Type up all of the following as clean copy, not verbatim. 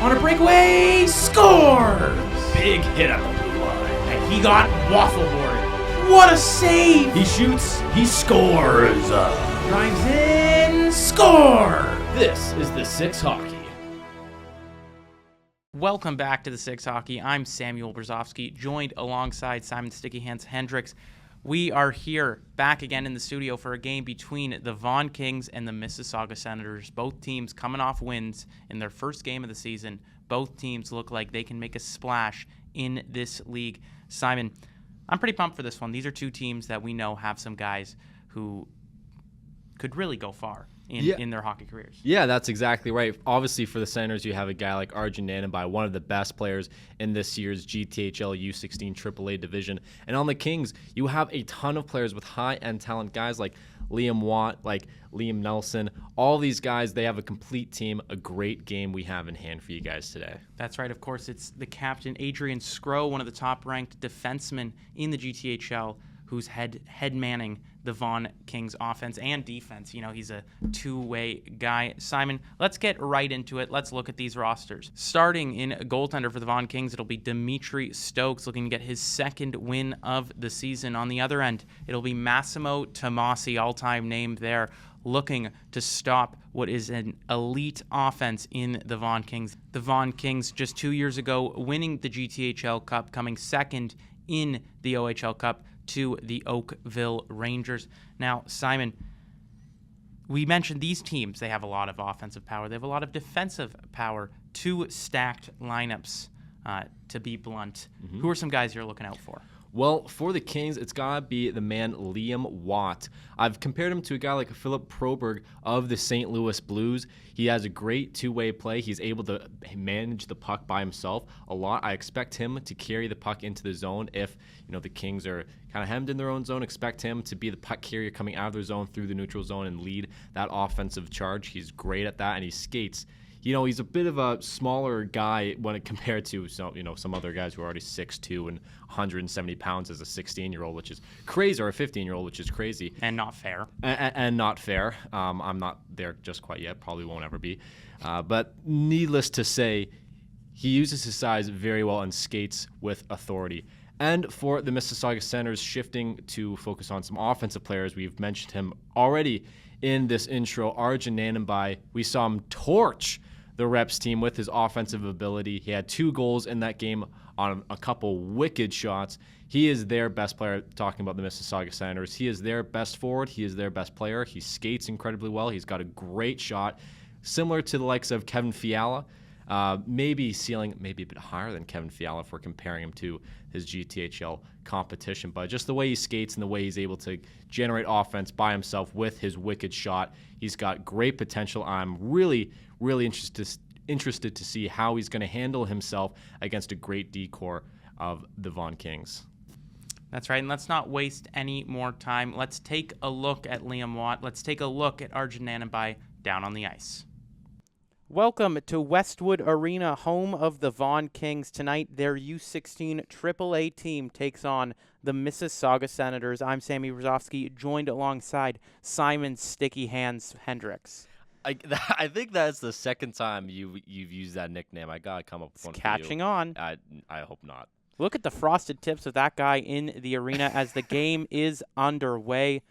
On a breakaway, scores! Big hit up the blue line. And he got waffleboarded. What a save! He shoots, he scores. Drives in, score! This is the Six Hockey. Welcome back to the Six Hockey. I'm Samuel Brzozowski, joined alongside Simon Sticky Hands Hendricks. We are here back again in the studio for a game between the Vaughan Kings and the Mississauga Senators. Both teams coming off wins in their first game of the season. Both teams look like they can make a splash in this league. Simon, I'm pretty pumped for this one. These are two teams that we know have some guys who could really go far in their hockey careers. Yeah, that's exactly right. Obviously, for the Senators, you have a guy like Arjun Nananbai, one of the best players in this year's GTHL U16AAA division. And on the Kings, you have a ton of players with high-end talent, guys like Liam Watt, like Liam Nelson. All these guys, they have a complete team, a great game we have in hand for you guys today. That's right. Of course, it's the captain, Adrian Skro, one of the top-ranked defensemen in the GTHL, who's head manning the Vaughan Kings offense and defense. You know, he's a two-way guy. Simon, let's get right into it. Let's look at these rosters. Starting in goaltender for the Vaughan Kings, it'll be Dimitri Stokes looking to get his second win of the season. On the other end, it'll be Massimo Tomasi, all-time name there, looking to stop what is an elite offense in the Vaughan Kings. The Vaughan Kings just 2 years ago winning the GTHL Cup, coming second in the OHL Cup to the Oakville Rangers. Now, Simon, we mentioned these teams. They have a lot of offensive power. They have a lot of defensive power. Two stacked lineups, to be blunt. Mm-hmm. Who are some guys you're looking out for? Well, for the Kings, it's got to be the man Liam Watt. I've compared him to a guy like Philip Proberg of the St. Louis Blues. He has a great two-way play. He's able to manage the puck by himself a lot. I expect him to carry the puck into the zone if, the Kings are kind of hemmed in their own zone. Expect him to be the puck carrier coming out of their zone through the neutral zone and lead that offensive charge. He's great at that, and he skates. He's a bit of a smaller guy when it compared to some other guys who are already 6'2" and 170 pounds as a 16-year-old, which is crazy, or a 15-year-old, which is crazy. And not fair. And not fair. I'm not there just quite yet. Probably won't ever be. But needless to say, he uses his size very well and skates with authority. And for the Mississauga Senators, shifting to focus on some offensive players, we've mentioned him already in this intro, Arjun Nananbai. We saw him torch the Reps team with his offensive ability. He had 2 goals in that game on a couple wicked shots. He is their best player, talking about the Mississauga Senators. He is their best forward. He is their best player. He skates incredibly well. He's got a great shot, similar to the likes of Kevin Fiala. Maybe ceiling maybe a bit higher than Kevin Fiala if we're comparing him to his GTHL competition. But just the way he skates and the way he's able to generate offense by himself with his wicked shot, he's got great potential. I'm really interested to see how he's going to handle himself against a great D-core of the Vaughan Kings. That's right, and let's not waste any more time. Let's take a look at Liam Watt. Let's take a look at Arjun Nananbai down on the ice. Welcome to Westwood Arena, home of the Vaughan Kings. Tonight, their U16 AAA team takes on the Mississauga Senators. I'm Sammy Brzozowski, joined alongside Simon Sticky Hands Hendricks. I think that's the second time you've used that nickname. I gotta come up with one. Catching on. I hope not. Look at the frosted tips of that guy in the arena as the game is underway.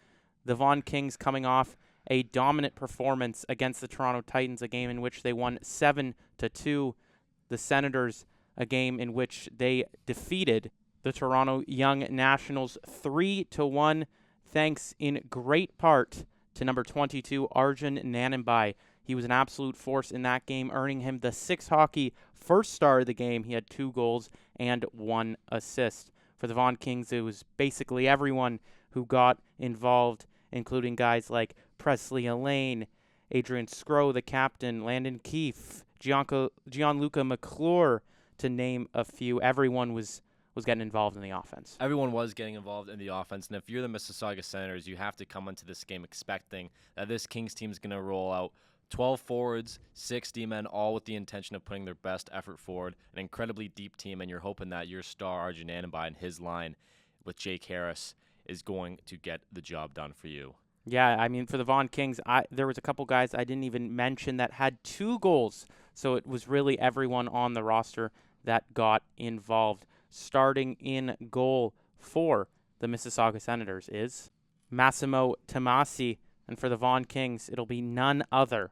The Vaughan Kings coming off a dominant performance against the Toronto Titans, a game in which they won 7-2. The Senators, a game in which they defeated the Toronto Young Nationals 3-1, thanks in great part to number 22, Arjun Nananbai. He was an absolute force in that game, earning him the Six Hockey first star of the game. He had 2 goals and 1 assist. For the Vaughan Kings, it was basically everyone who got involved, including guys like Presley Elaine, Adrian Skro, the captain, Landon Keefe, Gianluca McClure, to name a few. Everyone was getting involved in the offense. Everyone was getting involved in the offense, and if you're the Mississauga Senators, you have to come into this game expecting that this Kings team is going to roll out 12 forwards, 6 D-men, all with the intention of putting their best effort forward, an incredibly deep team, and you're hoping that your star, Arjun Nananbai, and his line with Jake Harris is going to get the job done for you. Yeah, I mean, for the Vaughan Kings, there was a couple guys I didn't even mention that had 2 goals. So it was really everyone on the roster that got involved. Starting in goal for the Mississauga Senators is Massimo Tomasi. And for the Vaughan Kings, it'll be none other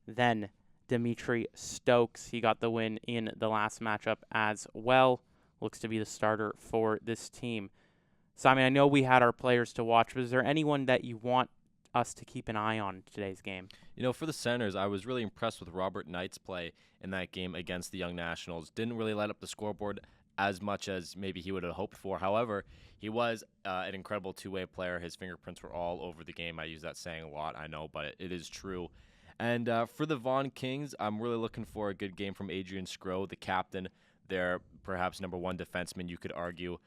than Dimitri Stokes. He got the win in the last matchup as well. Looks to be the starter for this team. Simon, I know we had our players to watch, but is there anyone that you want us to keep an eye on in today's game? You know, for the Senators, I was really impressed with Robert Knight's play in that game against the Young Nationals. Didn't really light up the scoreboard as much as maybe he would have hoped for. However, he was an incredible two-way player. His fingerprints were all over the game. I use that saying a lot, I know, but it is true. And for the Vaughan Kings, I'm really looking for a good game from Adrian Skro, the captain. Their perhaps number 1 defenseman, you could argue.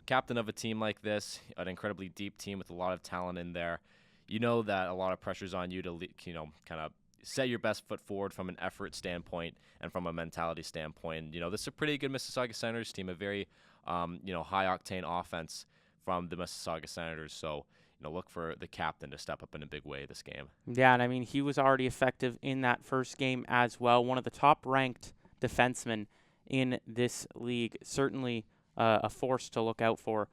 Captain of a team like this, an incredibly deep team with a lot of talent in there. You know that a lot of pressure's on you to, kind of set your best foot forward from an effort standpoint and from a mentality standpoint. This is a pretty good Mississauga Senators team, a very, high-octane offense from the Mississauga Senators. So, look for the captain to step up in a big way this game. Yeah, and I mean, he was already effective in that first game as well. One of the top-ranked defensemen in this league. Certainly a force to look out for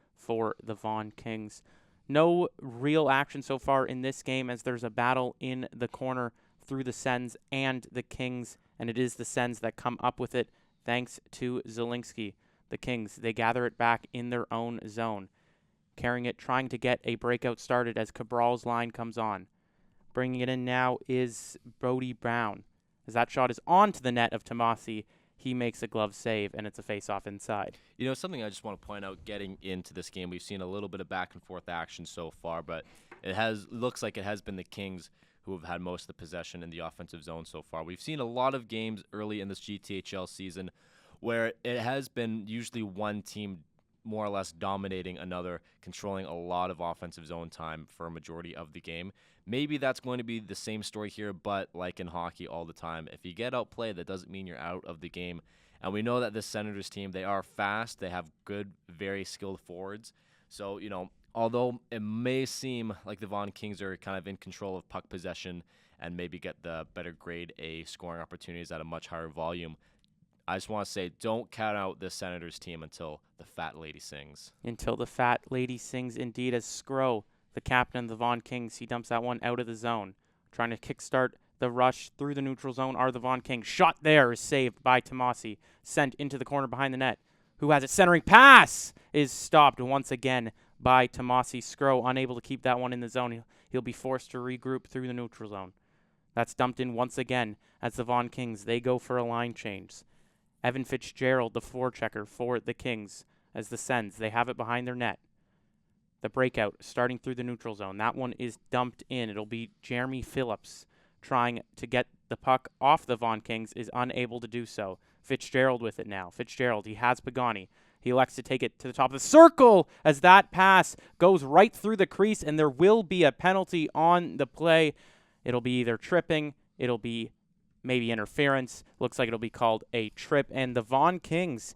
the Vaughan Kings. No real action so far in this game as there's a battle in the corner through the Sens and the Kings, and it is the Sens that come up with it thanks to Zielinski. The Kings, they gather it back in their own zone, carrying it, trying to get a breakout started as Cabral's line comes on. Bringing it in now is Brody Brown. As that shot is onto the net of Tomasi, he makes a glove save, and it's a face-off inside. Something I just want to point out getting into this game, we've seen a little bit of back-and-forth action so far, but looks like it has been the Kings who have had most of the possession in the offensive zone so far. We've seen a lot of games early in this GTHL season where it has been usually one team more or less dominating another, controlling a lot of offensive zone time for a majority of the game. Maybe that's going to be the same story here, but like in hockey all the time, if you get outplayed, that doesn't mean you're out of the game. And we know that this Senators team, they are fast. They have good, very skilled forwards. So, although it may seem like the Vaughan Kings are kind of in control of puck possession and maybe get the better grade A scoring opportunities at a much higher volume, I just want to say, don't count out this Senators team until the fat lady sings. Until the fat lady sings, indeed, as Skro, the captain of the Vaughan Kings, he dumps that one out of the zone. Trying to kickstart the rush through the neutral zone are the Vaughan Kings. Shot there is saved by Tomasi. Sent into the corner behind the net. Who has it? Centering pass is stopped once again by Tomasi. Skro unable to keep that one in the zone. He'll be forced to regroup through the neutral zone. That's dumped in once again as the Vaughan Kings, they go for a line change. Evan Fitzgerald, the forechecker for the Kings, as the Sens, they have it behind their net. The breakout starting through the neutral zone. That one is dumped in. It'll be Jeremy Phillips trying to get the puck off the Vaughan Kings, is unable to do so. Fitzgerald with it now. Fitzgerald, he has Pagani. He elects to take it to the top of the circle as that pass goes right through the crease, and there will be a penalty on the play. It'll be either tripping, it'll be maybe interference. Looks like it'll be called a trip. And the Vaughan Kings,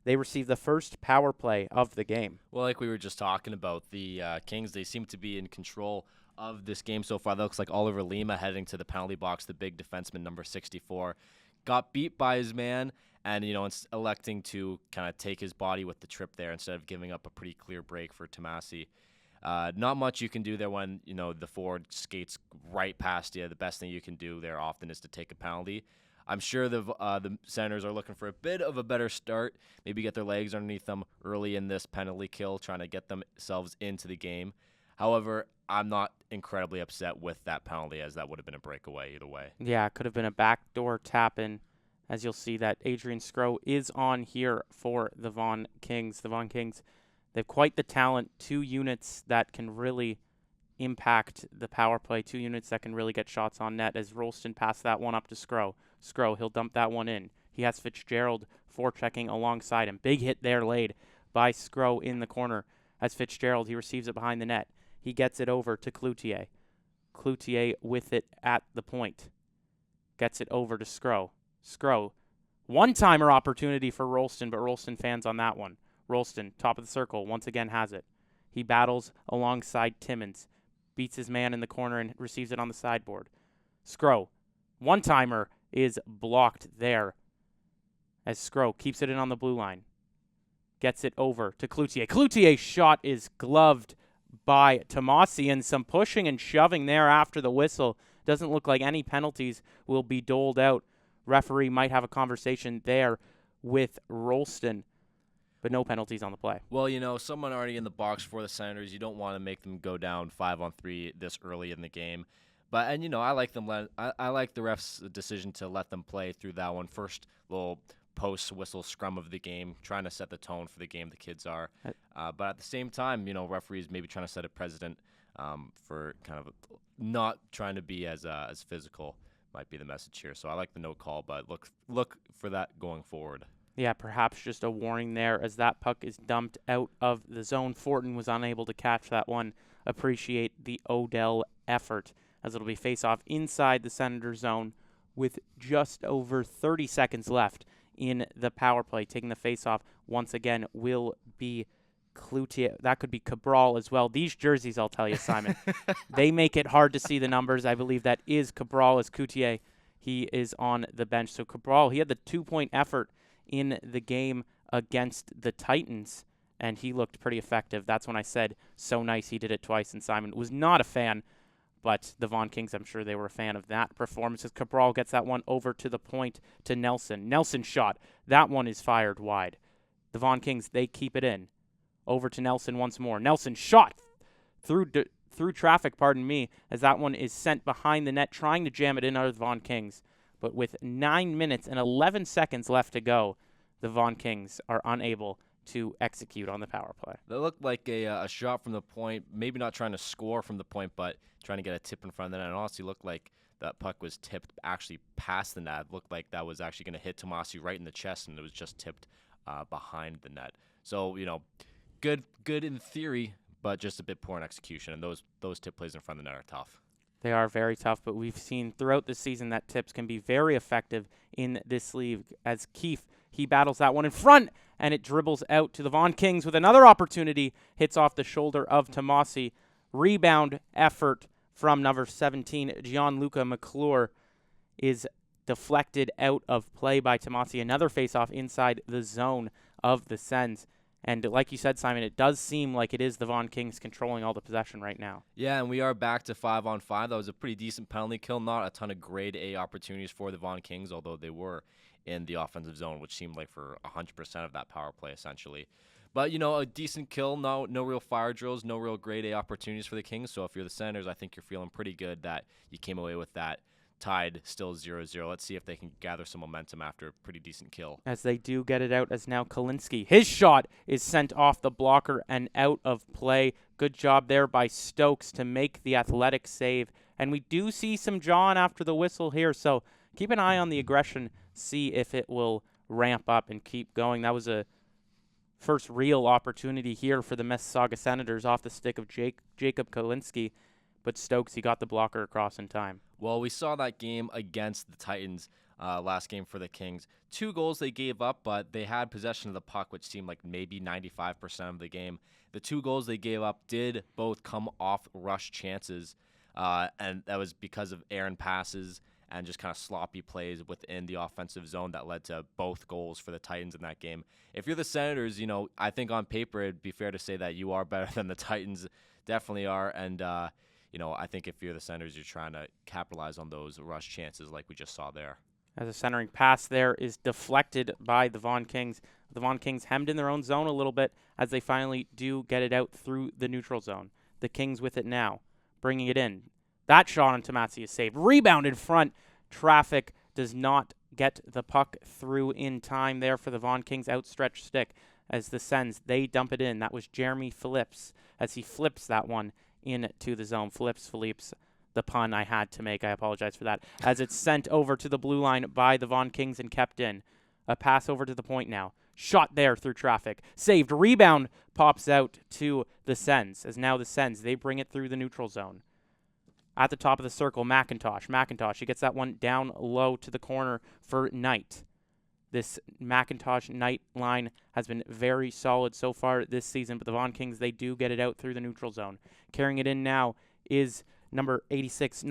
they receive the first power play of the game. Well, like we were just talking about, the Kings, they seem to be in control of this game so far. That looks like Oliver Lima heading to the penalty box, the big defenseman, number 64. Got beat by his man and, electing to kind of take his body with the trip there instead of giving up a pretty clear break for Tomasi. Not much you can do there when, the forward skates right past you. The best thing you can do there often is to take a penalty. I'm sure the Senators are looking for a bit of a better start, maybe get their legs underneath them early in this penalty kill, trying to get themselves into the game. However, I'm not incredibly upset with that penalty, as that would have been a breakaway either way. Yeah, it could have been a backdoor tap-in, as you'll see that Adrian Skro is on here for the Vaughan Kings. The Vaughan Kings, they have quite the talent, 2 units that can really impact the power play, 2 units that can really get shots on net, as Rolston passed that one up to Skro. Skro, he'll dump that one in. He has Fitzgerald forechecking alongside him. Big hit there laid by Skro in the corner. As Fitzgerald, he receives it behind the net. He gets it over to Cloutier. Cloutier with it at the point. Gets it over to Skro. Skro, one-timer opportunity for Rolston, but Rolston fans on that one. Rolston, top of the circle, once again has it. He battles alongside Timmins. beats his man in the corner and receives it on the sideboard. Skro, one-timer is blocked there as Skro keeps it in on the blue line. Gets it over to Cloutier. Cloutier's shot is gloved by Tomasi, and some pushing and shoving there after the whistle. Doesn't look like any penalties will be doled out. Referee might have a conversation there with Rolston, but no penalties on the play. Well, someone already in the box for the Senators, you don't want to make them go down 5-on-3 this early in the game. But I like them. I like the ref's decision to let them play through that one. First little post-whistle scrum of the game, trying to set the tone for the game the kids are. But at the same time, referees maybe trying to set a precedent for kind of not trying to be as physical might be the message here. So I like the no call, but look for that going forward. Yeah, perhaps just a warning there as that puck is dumped out of the zone. Fortin was unable to catch that one. Appreciate the Odell effort as it'll be face-off inside the Senator zone with just over 30 seconds left in the power play. Taking the face-off once again will be Cloutier. That could be Cabral as well. These jerseys, I'll tell you, Simon, they make it hard to see the numbers. I believe that is Cabral as Cloutier. He is on the bench. So Cabral, he had the 2-point effort in the game against the Titans, and he looked pretty effective. That's when I said, so nice he did it twice, and Simon was not a fan. But the Vaughan Kings, I'm sure they were a fan of that performance as Cabral gets that one over to the point to Nelson. Nelson shot. That one is fired wide. The Vaughan Kings, they keep it in. Over to Nelson once more. Nelson shot through traffic, as that one is sent behind the net, trying to jam it in out of the Vaughan Kings. But with 9 minutes and 11 seconds left to go, the Vaughan Kings are unable to execute on the power play. That looked like a shot from the point, maybe not trying to score from the point, but trying to get a tip in front of the net. It honestly looked like that puck was tipped actually past the net. It looked like that was actually going to hit Tomasi right in the chest, and it was just tipped behind the net. So, good in theory, but just a bit poor in execution, and those tip plays in front of the net are tough. They are very tough, but we've seen throughout the season that tips can be very effective in this league. As Keefe, he battles that one in front, and it dribbles out to the Vaughan Kings with another opportunity. Hits off the shoulder of Tomasi. Rebound effort from number 17, Gianluca McClure, is deflected out of play by Tomasi. Another face-off inside the zone of the Sens. And like you said, Simon, it does seem like it is the Vaughan Kings controlling all the possession right now. Yeah, and we are back to 5-on-5. That was a pretty decent penalty kill. Not a ton of grade A opportunities for the Vaughan Kings, although they were in the offensive zone, which seemed like for 100% of that power play, essentially. But, a decent kill, no real fire drills, no real grade A opportunities for the Kings. So if you're the Senators, I think you're feeling pretty good that you came away with that. Tied still 0-0. Let's see if they can gather some momentum after a pretty decent kill. As they do get it out, as now Kalinski. His shot is sent off the blocker and out of play. Good job there by Stokes to make the athletic save. And we do see some John after the whistle here, so keep an eye on the aggression, see if it will ramp up and keep going. That was a first real opportunity here for the Mississauga Senators off the stick of Jacob Kalinski. But Stokes, he got the blocker across in time. Well, we saw that game against the Titans last game for the Kings. 2 goals they gave up, but they had possession of the puck, which seemed like maybe 95% of the game. The 2 goals they gave up did both come off rush chances, and that was because of errant passes and just kind of sloppy plays within the offensive zone that led to both goals for the Titans in that game. If you're the Senators, I think on paper it'd be fair to say that you are better than the Titans. Definitely are, and I think if you're the Senators, you're trying to capitalize on those rush chances like we just saw there. As a centering pass there is deflected by the Vaughan Kings. The Vaughan Kings hemmed in their own zone a little bit as they finally do get it out through the neutral zone. The Kings with it now, bringing it in. That shot on Tomasi is saved. Rebound in front. Traffic does not get the puck through in time there for the Vaughan Kings outstretched stick. As the Sens, they dump it in. That was Jeremy Phillips as he flips that one into the zone. Phillips, the pun I had to make. I apologize for that. As it's sent over to the blue line by the Vaughan Kings and kept in. A pass over to the point now. Shot there through traffic. Saved. Rebound pops out to the Sens. As now the Sens, they bring it through the neutral zone. At the top of the circle, McIntosh. He gets that one down low to the corner for Knight. This McIntosh-Knight line has been very solid so far this season, but the Vaughan Kings, they do get it out through the neutral zone. Carrying it in now is number 96,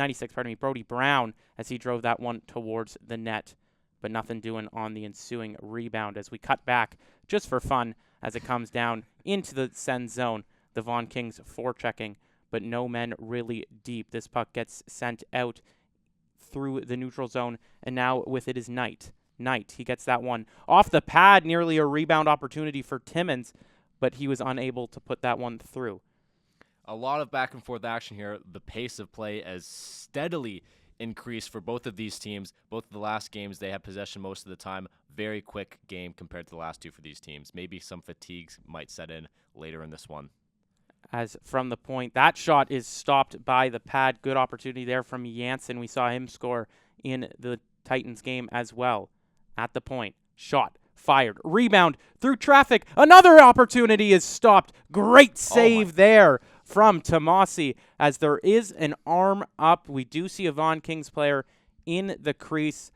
Brody Brown, as he drove that one towards the net. But nothing doing on the ensuing rebound as we cut back just for fun as it comes down into the send zone. The Vaughan Kings forechecking, but no men really deep. This puck gets sent out through the neutral zone, and now with it is Knight. He gets that one off the pad, nearly a rebound opportunity for Timmins, but he was unable to put that one through. A lot of back and forth action here. The pace of play has steadily increased for both of these teams. Both of the last games, they had possession most of the time. Very quick game compared to the last two for these teams. Maybe some fatigues might set in later in this one. As from the point, that shot is stopped by the pad. Good opportunity there from Janssen. We saw him score in the Titans game as well. At the point, shot, fired, rebound through traffic. Another opportunity is stopped. Great save there from Tomasi as there is an arm up. We do see a Vaughan Kings player in the crease.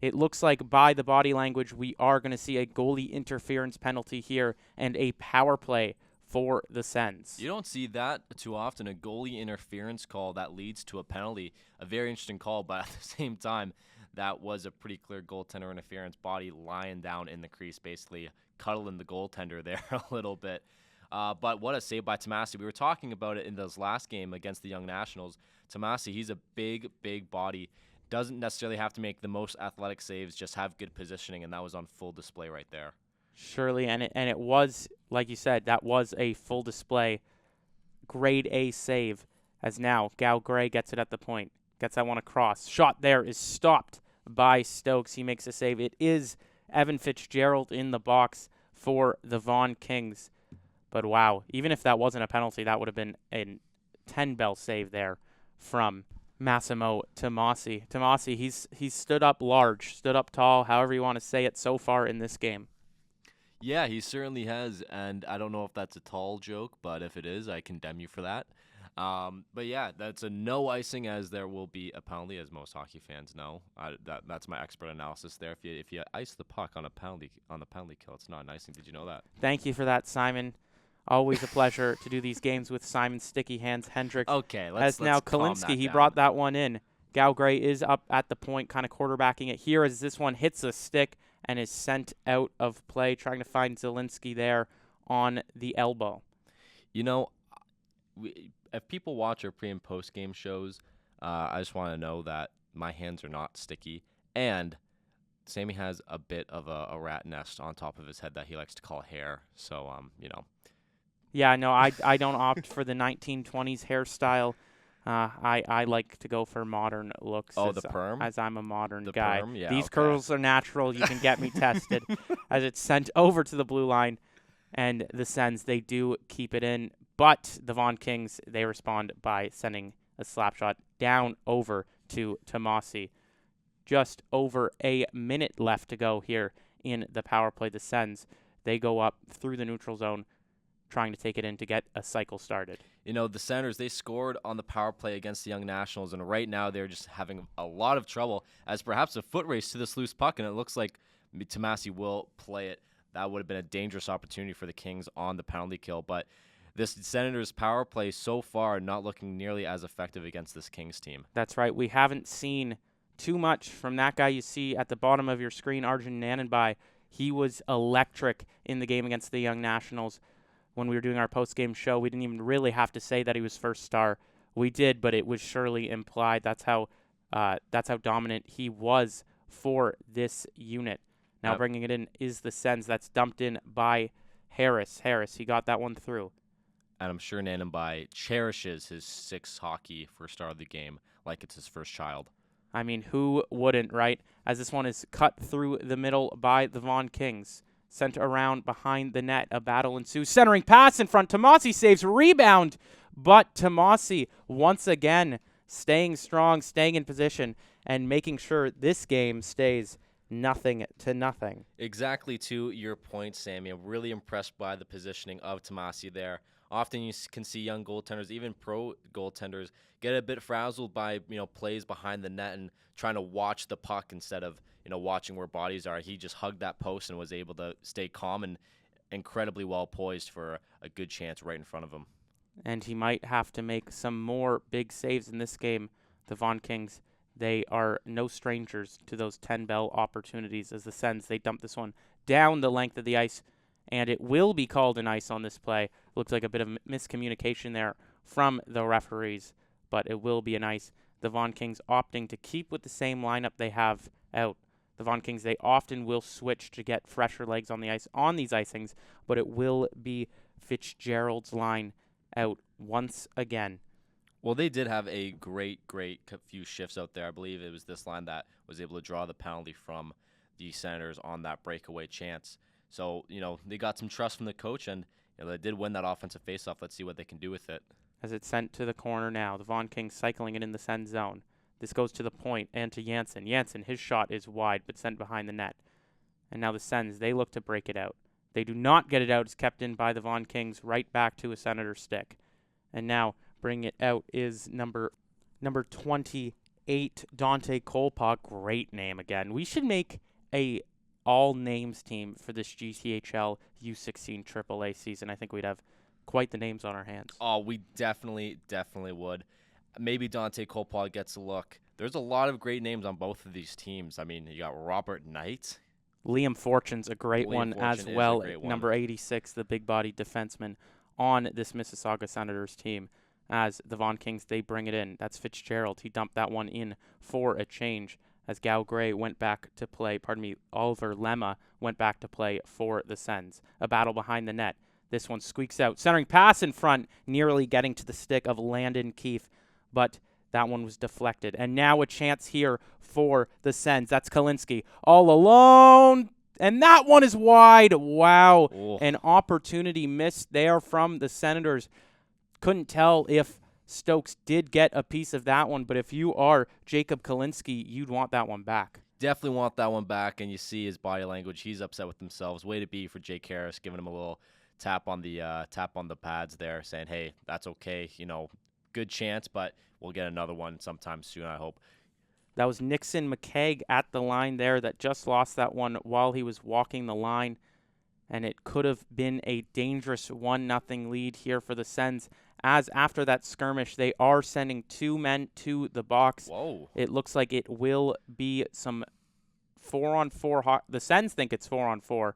It looks like by the body language, we are going to see a goalie interference penalty here and a power play for the Sens. You don't see that too often, a goalie interference call that leads to a penalty. A very interesting call, but at the same time, that was a pretty clear goaltender interference. Body lying down in the crease, basically cuddling the goaltender there a little bit. But what a save by Tomasi. We were talking about it in this last game against the Young Nationals. Tomasi, he's a big body. Doesn't necessarily have to make the most athletic saves, just have good positioning, and that was on full display right there. Surely, and it was, like you said, that was a full display. Grade A save, as now Gal Gray gets it at the point. Gets that one across. Shot there is stopped by Stokes. He makes a save. It is Evan Fitzgerald in the box for the Vaughan Kings. But wow, even if that wasn't a penalty, that would have been a 10-bell save there from Massimo Tomasi. Tomasi, he's stood up large, stood up tall, however you want to say it so far in this game. Yeah, he certainly has, and I don't know if that's a tall joke, but if it is, I condemn you for that. But yeah, that's a no icing, as there will be a penalty, as most hockey fans know. That's my expert analysis there. If you ice the puck on the penalty kill, it's not an icing. Did you know that? Thank you for that, Simon. Always a pleasure to do these games with Simon Sticky Hands Hendricks. Okay, let's now calm Kalinsky, that he down. brought that one in. Gal Gray is up at the point, kind of quarterbacking it here as this one hits a stick and is sent out of play, trying to find Zielinski there on the elbow. You know, if people watch our pre- and post-game shows, I just want to know that my hands are not sticky, and Sammy has a bit of a rat nest on top of his head that he likes to call hair, so, you know. Yeah, no, I don't opt for the 1920s hairstyle. I like to go for modern looks. Oh, the perm? As I'm a modern The guy. perm? Yeah, These okay. curls are natural. You can get me tested. As it's sent over to the blue line, and the Sens, they do keep it in. But the Vaughan Kings, they respond by sending a slap shot down over to Tomasi. Just over a minute left to go here in the power play. The Sens, they go up through the neutral zone, trying to take it in to get a cycle started. You know, the Senators, they scored on the power play against the Young Nationals, and right now they're just having a lot of trouble as perhaps a foot race to this loose puck, and it looks like Tomasi will play it. That would have been a dangerous opportunity for the Kings on the penalty kill, but this Senators power play so far not looking nearly as effective against this Kings team. That's right. We haven't seen too much from that guy you see at the bottom of your screen, Arjun Nananbai. He was electric in the game against the Young Nationals. When we were doing our post-game show, we didn't even really have to say that he was first star. We did, but it was surely implied. That's how dominant he was for this unit. Now bringing it in is the Sens. That's dumped in by Harris. He got that one through. And I'm sure Nananbai cherishes his 6 hockey first star of the game like it's his first child. I mean, who wouldn't, right? As this one is cut through the middle by the Vaughan Kings. Sent around behind the net. A battle ensues. Centering pass in front. Tomasi saves. Rebound. But Tomasi, once again, staying strong, staying in position, and making sure this game stays 0-0. Exactly to your point, Sammy. I'm really impressed by the positioning of Tomasi there. Often you can see young goaltenders, even pro goaltenders, get a bit frazzled by plays behind the net and trying to watch the puck instead of watching where bodies are. He just hugged that post and was able to stay calm and incredibly well poised for a good chance right in front of him. and he might have to make some more big saves in this game. The Vaughan Kings, they are no strangers to those 10-bell opportunities as the Sens, they dump this one down the length of the ice, and it will be called an ice on this play. Looks like a bit of miscommunication there from the referees, but it will be an ice. The Vaughan Kings opting to keep with the same lineup they have out. The Vaughan Kings, they often will switch to get fresher legs on the ice on these icings, but it will be Fitzgerald's line out once again. Well, they did have a great few shifts out there. I believe it was this line that was able to draw the penalty from the Senators on that breakaway chance. So, they got some trust from the coach, and they did win that offensive faceoff. Let's see what they can do with it. As it's sent to the corner now, the Vaughan Kings cycling it in the Sen zone. This goes to the point and to Janssen. Janssen, his shot is wide, but sent behind the net. And now the Sens, they look to break it out. They do not get it out. It's kept in by the Vaughan Kings right back to a Senator stick. And now bring it out is number 28, Dante Kolpa. Great name again. We should make a all names team for this GTHL U16 AAA season. I think we'd have quite the names on our hands. Oh, we definitely would. Maybe Dante Kolpa gets a look. There's a lot of great names on both of these teams. I mean, you got Robert Knight. Liam Fortune's a great one as well. Number 86, the big-bodied defenseman on this Mississauga Senators team. As the Vaughan Kings, they bring it in. That's Fitzgerald. He dumped that one in for a change as Gal Gray went back to play. Oliver Lemma went back to play for the Sens. A battle behind the net. This one squeaks out. Centering pass in front, nearly getting to the stick of Landon Keefe, but that one was deflected. And now a chance here for the Sens. That's Kalinske all alone. And that one is wide. Wow. Oh. An opportunity missed there from the Senators. Couldn't tell if Stokes did get a piece of that one, but if you are Jacob Kalinske, you'd want that one back. Definitely want that one back, and you see his body language. He's upset with themselves. Way to be for Jake Harris, giving him a little tap on the pads there, saying, hey, that's okay. Good chance, but we'll get another one sometime soon, I hope. That was Nixon McKeag at the line there that just lost that one while he was walking the line, and it could have been a dangerous 1-0 lead here for the Sens, as after that skirmish, they are sending 2 men to the box. Whoa. It looks like it will be some 4-on-4. The Sens think it's 4-on-4,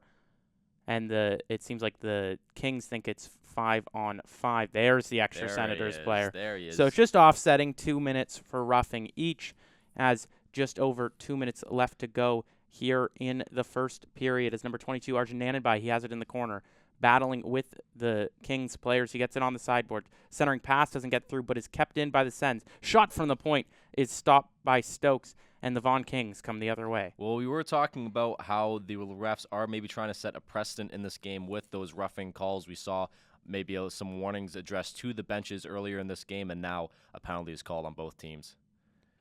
and it seems like the Kings think it's 5-on-5. There's the extra Senators player. There he is. So it's just offsetting 2 minutes for roughing each, as just over 2 minutes left to go here in the first period. As number 22, Arjun Nananbai, he has it in the corner, battling with the Kings players. He gets it on the sideboard. Centering pass doesn't get through, but is kept in by the Sens. Shot from the point is stopped by Stokes, and the Vaughan Kings come the other way. Well, we were talking about how the refs are maybe trying to set a precedent in this game with those roughing calls. We saw maybe some warnings addressed to the benches earlier in this game, and now a penalty is called on both teams.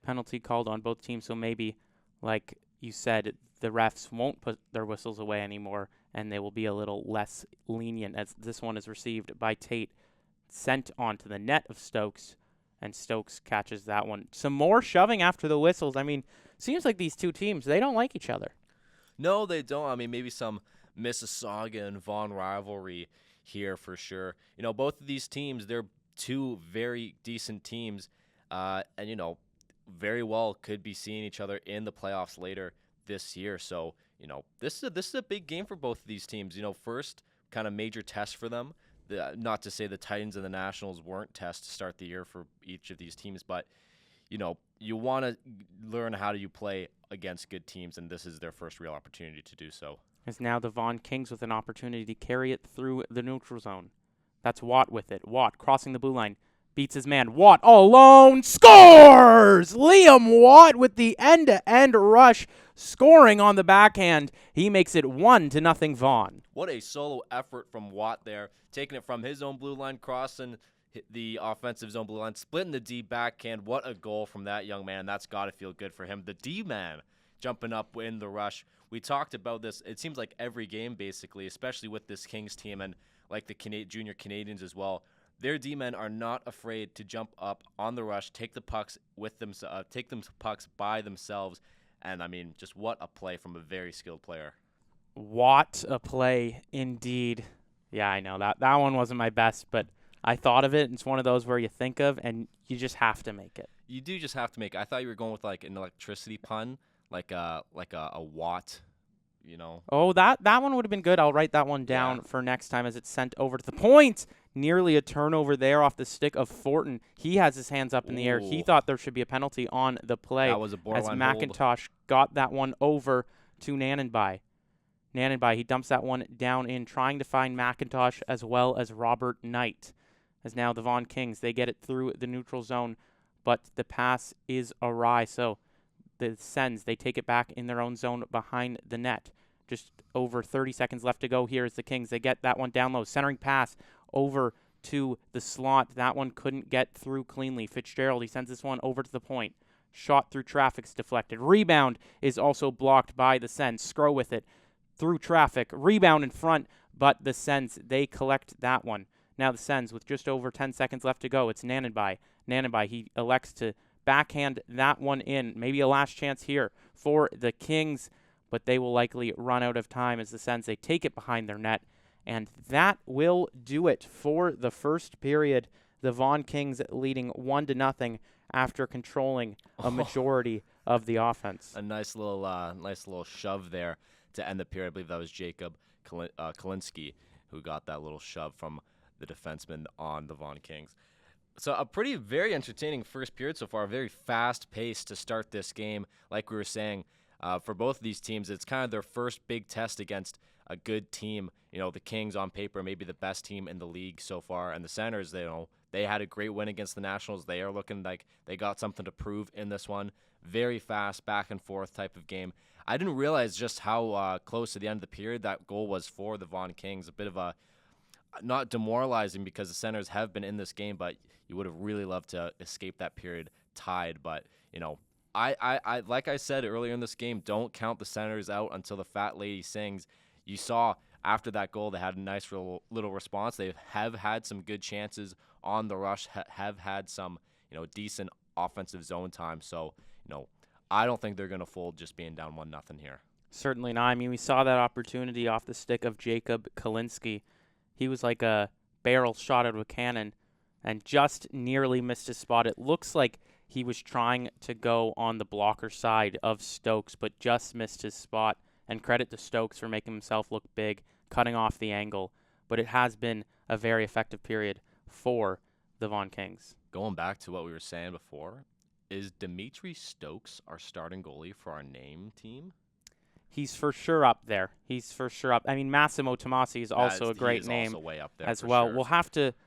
Penalty called on both teams, so maybe, like you said, the refs won't put their whistles away anymore, and they will be a little less lenient, as this one is received by Tate, sent onto the net of Stokes, and Stokes catches that one. Some more shoving after the whistles. I mean, seems like these two teams, they don't like each other. No, they don't. I mean, maybe some Mississauga and Vaughan rivalry here for sure. Both of these teams, they're two very decent teams, and, very well could be seeing each other in the playoffs later this year. So, this is a big game for both of these teams. First kind of major test for them. Not to say the Titans and the Nationals weren't tests to start the year for each of these teams, but you want to learn how do you play against good teams, and this is their first real opportunity to do so. As now the Vaughan Kings with an opportunity to carry it through the neutral zone. That's Watt with it. Watt crossing the blue line. Beats his man. Watt all alone. Scores! Liam Watt with the end-to-end rush. Scoring on the backhand. He makes it 1-0 Vaughan. What a solo effort from Watt there. Taking it from his own blue line, crossing the offensive zone blue line, splitting the D backhand. What a goal from that young man. That's got to feel good for him. The D-man jumping up in the rush. We talked about this. It seems like every game, basically, especially with this Kings team and like the junior Canadians as well. Their D-men are not afraid to jump up on the rush, take the pucks with them, take them pucks by themselves, and I mean, just what a play from a very skilled player. What a play indeed. Yeah, I know that one wasn't my best, but I thought of it. It's one of those where you think of and you just have to make it. You do just have to make. I thought you were going with like an electricity pun, like a watt, you know. Oh, that one would have been good. I'll write that one down for next time as it's sent over to the point. Nearly a turnover there off the stick of Fortin. He has his hands up in the air. He thought there should be a penalty on the play. That was a borderline as hold. McIntosh got that one over to Nanenby. Nanenby, he dumps that one down in, trying to find McIntosh as well as Robert Knight. As now the Vaughan Kings, they get it through the neutral zone, but the pass is awry. So the Sens, they take it back in their own zone behind the net. Just over 30 seconds left to go here as the Kings. They get that one down low. Centering pass over to the slot. That one couldn't get through cleanly. Fitzgerald, he sends this one over to the point. Shot through traffic's deflected. Rebound is also blocked by the Sens. Scrow with it through traffic. Rebound in front, but the Sens, they collect that one. Now the Sens, with just over 10 seconds left to go, it's Nanenby. Nanenby, he elects to backhand that one in. Maybe a last chance here for the Kings, but they will likely run out of time as the Sens, they take it behind their net. And that will do it for the first period. The Vaughan Kings leading 1-0 after controlling a majority of the offense. A nice little shove there to end the period. I believe that was Jacob Kalinski who got that little shove from the defenseman on the Vaughan Kings. So a very entertaining first period so far. Very fast pace to start this game. Like we were saying, for both of these teams, it's kind of their first big test against a good team. You know, the Kings on paper maybe the best team in the league so far, and the Senators, they had a great win against the Nationals. They are looking like they got something to prove in this one. Very fast, back and forth type of game. I didn't realize just how close to the end of the period that goal was for the Vaughan Kings. A bit of a not demoralizing because the Senators have been in this game, but you would have really loved to escape that period tied. But, you know, I like I said earlier in this game, don't count the Senators out until the fat lady sings. You saw after that goal, they had a nice little response. They have had some good chances on the rush, have had some, decent offensive zone time. So, I don't think they're going to fold just being down 1-0 here. Certainly not. I mean, we saw that opportunity off the stick of Jacob Kalinski. He was like a barrel shot out of a cannon and just nearly missed his spot. It looks like he was trying to go on the blocker side of Stokes, but just missed his spot. And credit to Stokes for making himself look big, cutting off the angle. But it has been a very effective period for the Vaughan Kings. Going back to what we were saying before, is Dimitri Stokes our starting goalie for our name team? He's for sure up there. He's for sure up. I mean, Massimo Tomasi is also a great name also way up there as for well. Sure.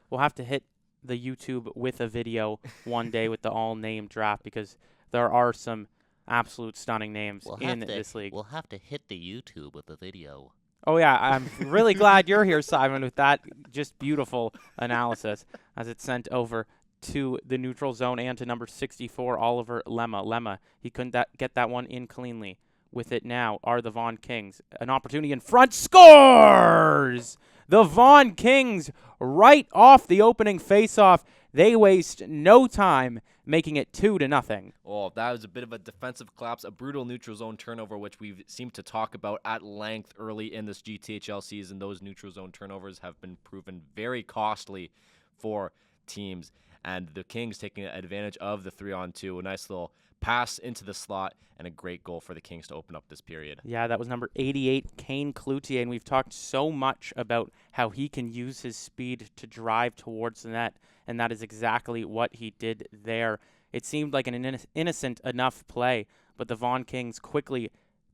We'll have to hit the YouTube with a video one day with the all-name draft because there are some absolute stunning names in this league. We'll have to hit the YouTube with a video. Oh, yeah. I'm really glad you're here, Simon, with that just beautiful analysis as it's sent over to the neutral zone and to number 64, Oliver Lemma. Lemma, he couldn't get that one in cleanly. With it now are the Vaughan Kings. An opportunity in front. Scores! The Vaughan Kings right off the opening faceoff. They waste no time, making it 2-0. Oh, that was a bit of a defensive collapse, a brutal neutral zone turnover, which we've seemed to talk about at length early in this GTHL season. Those neutral zone turnovers have been proven very costly for teams. And the Kings taking advantage of the 3-on-2. A nice little pass into the slot and a great goal for the Kings to open up this period. Yeah, that was number 88, Kane Cloutier, and we've talked so much about how he can use his speed to drive towards the net, and that is exactly what he did there. It seemed like an innocent enough play, but the Vaughan Kings quickly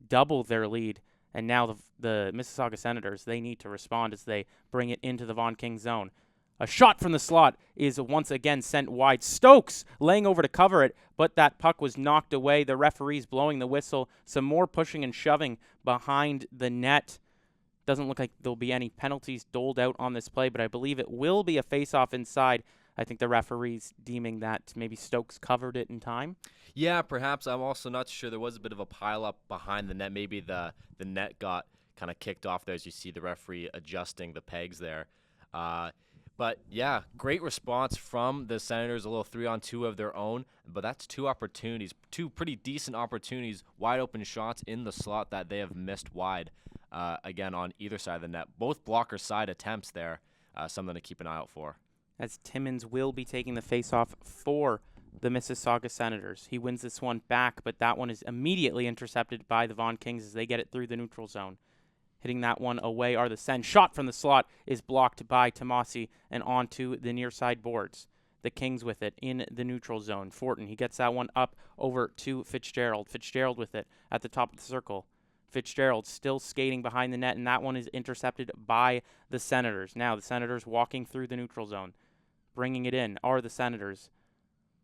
double their lead, and now the Mississauga Senators, they need to respond as they bring it into the Vaughan Kings zone. A shot from the slot is once again sent wide. Stokes laying over to cover it, but that puck was knocked away. The referee's blowing the whistle. Some more pushing and shoving behind the net. Doesn't look like there'll be any penalties doled out on this play, but I believe it will be a face-off inside. I think the referee's deeming that maybe Stokes covered it in time. Yeah, perhaps. I'm also not sure. There was a bit of a pile-up behind the net. Maybe the net got kind of kicked off there as you see the referee adjusting the pegs there. But, yeah, great response from the Senators, a little 3-on-2 of their own. But that's two opportunities, two pretty decent opportunities, wide-open shots in the slot that they have missed wide, again, on either side of the net. Both blocker side attempts there, something to keep an eye out for. as Timmins will be taking the face-off for the Mississauga Senators. He wins this one back, but that one is immediately intercepted by the Vaughan Kings as they get it through the neutral zone. Hitting that one away are the Sens. Shot from the slot is blocked by Tomasi and onto the near side boards. The Kings with it in the neutral zone. Fortin, he gets that one up over to Fitzgerald. Fitzgerald with it at the top of the circle. Fitzgerald still skating behind the net, and that one is intercepted by the Senators. Now the Senators walking through the neutral zone. Bringing it in are the Senators.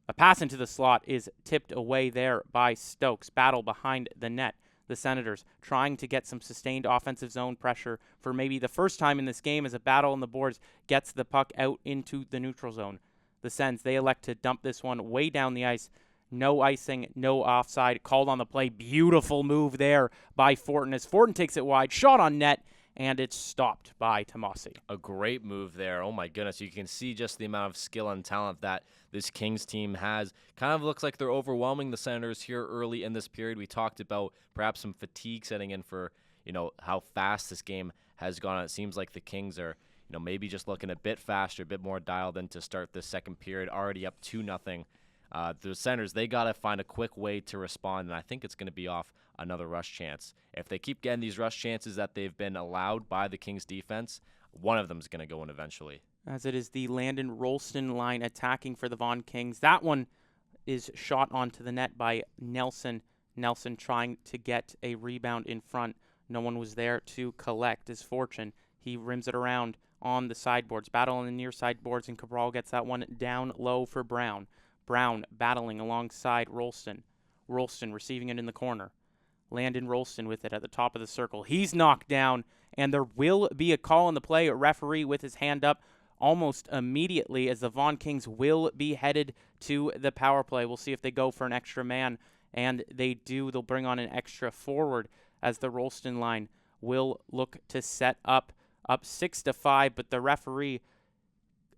A pass into the slot is tipped away there by Stokes. Battle behind the net. The Senators trying to get some sustained offensive zone pressure for maybe the first time in this game as a battle on the boards gets the puck out into the neutral zone. The Sens, they elect to dump this one way down the ice. No icing, no offside. Called on the play. Beautiful move there by Fortin as Fortin takes it wide. Shot on net, and it's stopped by Tomasi. A great move there. Oh my goodness. You can see just the amount of skill and talent that this Kings team has. Kind of looks like they're overwhelming the Senators here early in this period. We talked about perhaps some fatigue setting in for, how fast this game has gone. It seems like the Kings are, maybe just looking a bit faster, a bit more dialed in to start this second period, already up 2-0. The Senators, they got to find a quick way to respond, and I think it's going to be off another rush chance. If they keep getting these rush chances that they've been allowed by the Kings defense, one of them is going to go in eventually. As it is the Landon Rolston line attacking for the Vaughan Kings. That one is shot onto the net by Nelson. Nelson trying to get a rebound in front. No one was there to collect his fortune. He rims it around on the sideboards. Battle on the near sideboards, and Cabral gets that one down low for Brown. Brown battling alongside Rolston. Rolston receiving it in the corner. Landon Rolston with it at the top of the circle. He's knocked down, and there will be a call on the play. A referee with his hand up almost immediately as the Vaughan Kings will be headed to the power play. We'll see if they go for an extra man, and they do. They'll bring on an extra forward as the Rolston line will look to set up 6-5, but the referee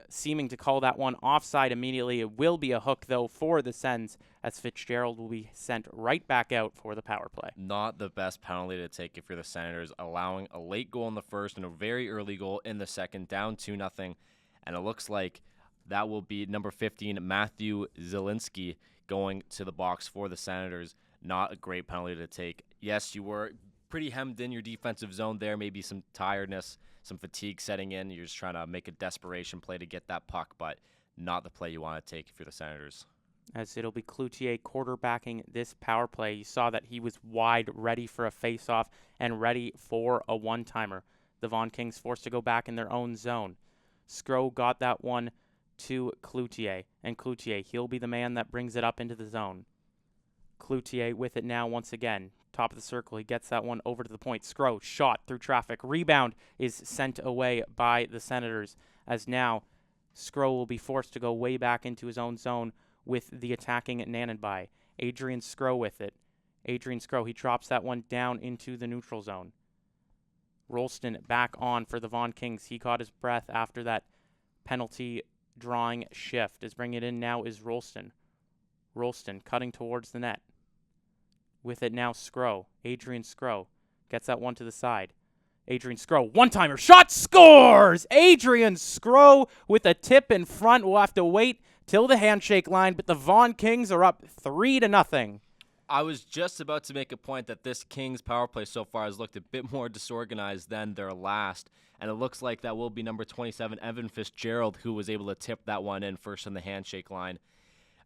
seeming to call that one offside immediately. It will be a hook, though, for the Sens, as Fitzgerald will be sent right back out for the power play. Not the best penalty to take if you're the Senators, allowing a late goal in the first and a very early goal in the second, down 2-0. And it looks like that will be number 15, Matthew Zielinski, going to the box for the Senators. Not a great penalty to take. Yes, you were pretty hemmed in your defensive zone there, maybe some tiredness, some fatigue setting in. You're just trying to make a desperation play to get that puck, but not the play you want to take if you're the Senators. As it'll be Cloutier quarterbacking this power play. You saw that he was wide, ready for a face-off and ready for a one-timer. The Vaughan Kings forced to go back in their own zone. Scrow got that one to Cloutier, and Cloutier, he'll be the man that brings it up into the zone. Cloutier with it now once again. Top of the circle, he gets that one over to the point. Scrow, shot through traffic. Rebound is sent away by the Senators, as now Scrow will be forced to go way back into his own zone with the attacking Nananbai. Adrian Scrow with it. Adrian Scrow, he drops that one down into the neutral zone. Rolston back on for the Vaughan Kings. He caught his breath after that penalty drawing shift. As bringing it in now is Rolston. Rolston cutting towards the net. With it now Scrow. Adrian Scrow gets that one to the side. Adrian Scrow, one-timer shot, scores! Adrian Scrow with a tip in front. We'll have to wait till the handshake line, but the Vaughan Kings are up 3-0. I was just about to make a point that this Kings power play so far has looked a bit more disorganized than their last, and it looks like that will be number 27, Evan Fitzgerald, who was able to tip that one in first on the handshake line.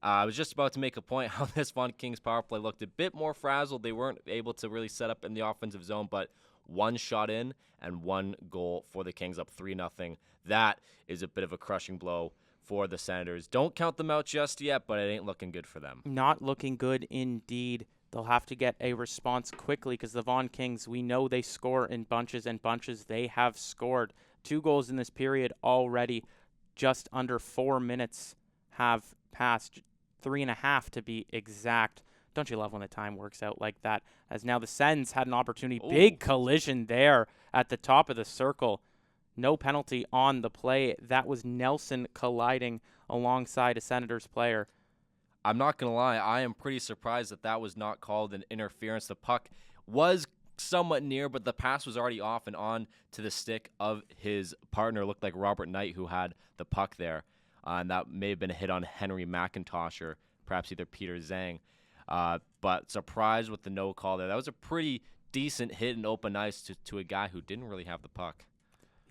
I was just about to make a point how this Vaughan Kings power play looked a bit more frazzled. They weren't able to really set up in the offensive zone, but one shot in and one goal for the Kings, up 3-0. That is a bit of a crushing blow for the Senators. Don't count them out just yet, but it ain't looking good for them. Not looking good indeed. They'll have to get a response quickly because the Vaughan Kings, we know they score in bunches and bunches. They have scored 2 goals in this period already. Just under 4 minutes have passed, 3.5 to be exact. Don't you love when the time works out like that? As now the Sens had an opportunity. Ooh. Big collision there at the top of the circle. No penalty on the play. That was Nelson colliding alongside a Senators player. I'm not going to lie. I am pretty surprised that that was not called an interference. The puck was somewhat near, but the pass was already off and on to the stick of his partner. It looked like Robert Knight who had the puck there. and that may have been a hit on Henry McIntosh or perhaps either Peter Zhang. But surprised with the no call there. That was a pretty decent hit in open ice to a guy who didn't really have the puck.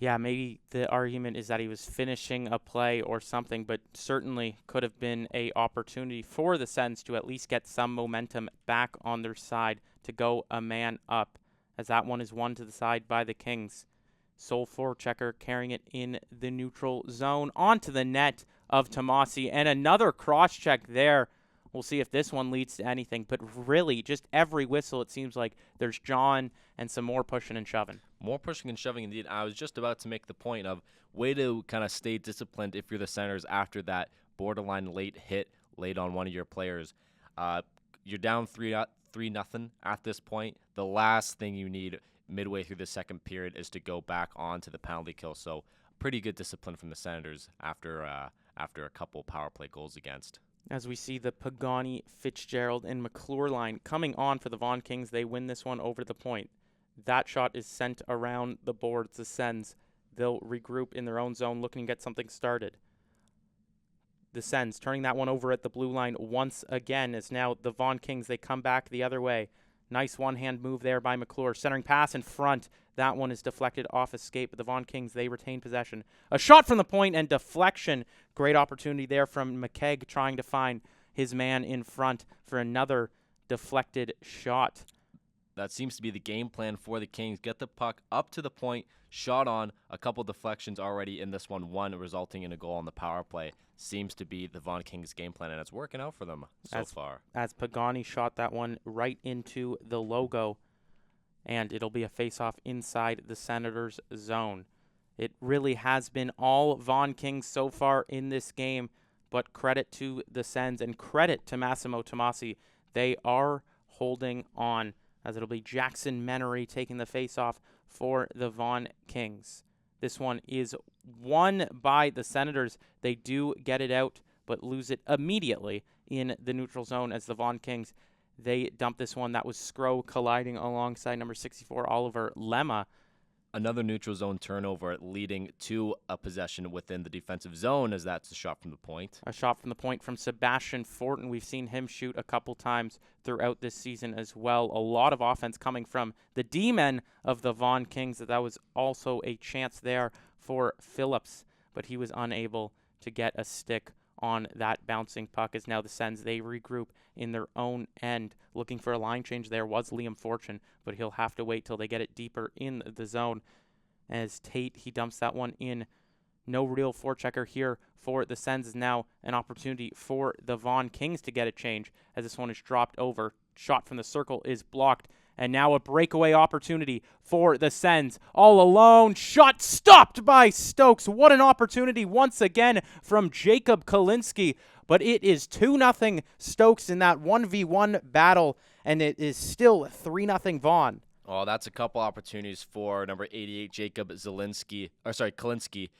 Yeah, maybe the argument is that he was finishing a play or something, but certainly could have been a opportunity for the Sens to at least get some momentum back on their side to go a man up, as that one is won to the side by the Kings. Sole forechecker carrying it in the neutral zone onto the net of Tomasi, and another cross-check there. We'll see if this one leads to anything, but really, just every whistle, it seems like there's John and some more pushing and shoving. More pushing and shoving, indeed. I was just about to make the point of way to kind of stay disciplined if you're the Senators after that borderline late hit late on one of your players. You're down 3-0 at this point. The last thing you need midway through the second period is to go back onto the penalty kill. So pretty good discipline from the Senators after a couple power play goals against. As we see the Pagani, Fitzgerald, and McClure line coming on for the Vaughan Kings, they win this one over the point. That shot is sent around the boards. The Sens, they'll regroup in their own zone, looking to get something started. The Sens turning that one over at the blue line once again, as now the Vaughan Kings, they come back the other way. Nice one-hand move there by McClure. Centering pass in front. That one is deflected off escape, but the Vaughan Kings, they retain possession. A shot from the point and deflection. Great opportunity there from McKegg trying to find his man in front for another deflected shot. That seems to be the game plan for the Kings. Get the puck up to the point, shot on, a couple deflections already in this one resulting in a goal on the power play. Seems to be the Vaughan Kings game plan, and it's working out for them so far. As Pagani shot that one right into the logo, and it'll be a face-off inside the Senators' zone. It really has been all Vaughan Kings so far in this game, but credit to the Sens and credit to Massimo Tomasi. They are holding on, as it'll be Jackson Menery taking the face-off for the Vaughan Kings. This one is won by the Senators. They do get it out, but lose it immediately in the neutral zone as the Vaughan Kings, they dump this one. That was Skro colliding alongside number 64, Oliver Lemma. Another neutral zone turnover leading to a possession within the defensive zone, as that's a shot from the point. A shot from the point from Sebastian Fortin. We've seen him shoot a couple times throughout this season as well. A lot of offense coming from the D-men of the Vaughan Kings. That was also a chance there for Phillips, but he was unable to get a stick on that bouncing puck. As now the Sens, they regroup in their own end. Looking for a line change there was Liam Fortune, but he'll have to wait till they get it deeper in the zone. As Tate, he dumps that one in. No real forechecker here for the Sens. Is now an opportunity for the Vaughan Kings to get a change as this one is dropped over. Shot from the circle is blocked. And now a breakaway opportunity for the Sens. All alone. Shot stopped by Stokes. What an opportunity once again from Jacob Kalinske. But it is 2-0 Stokes in that 1v1 battle. And it is still 3-0 Vaughan. Oh, that's a couple opportunities for number 88, Jacob Kalinske.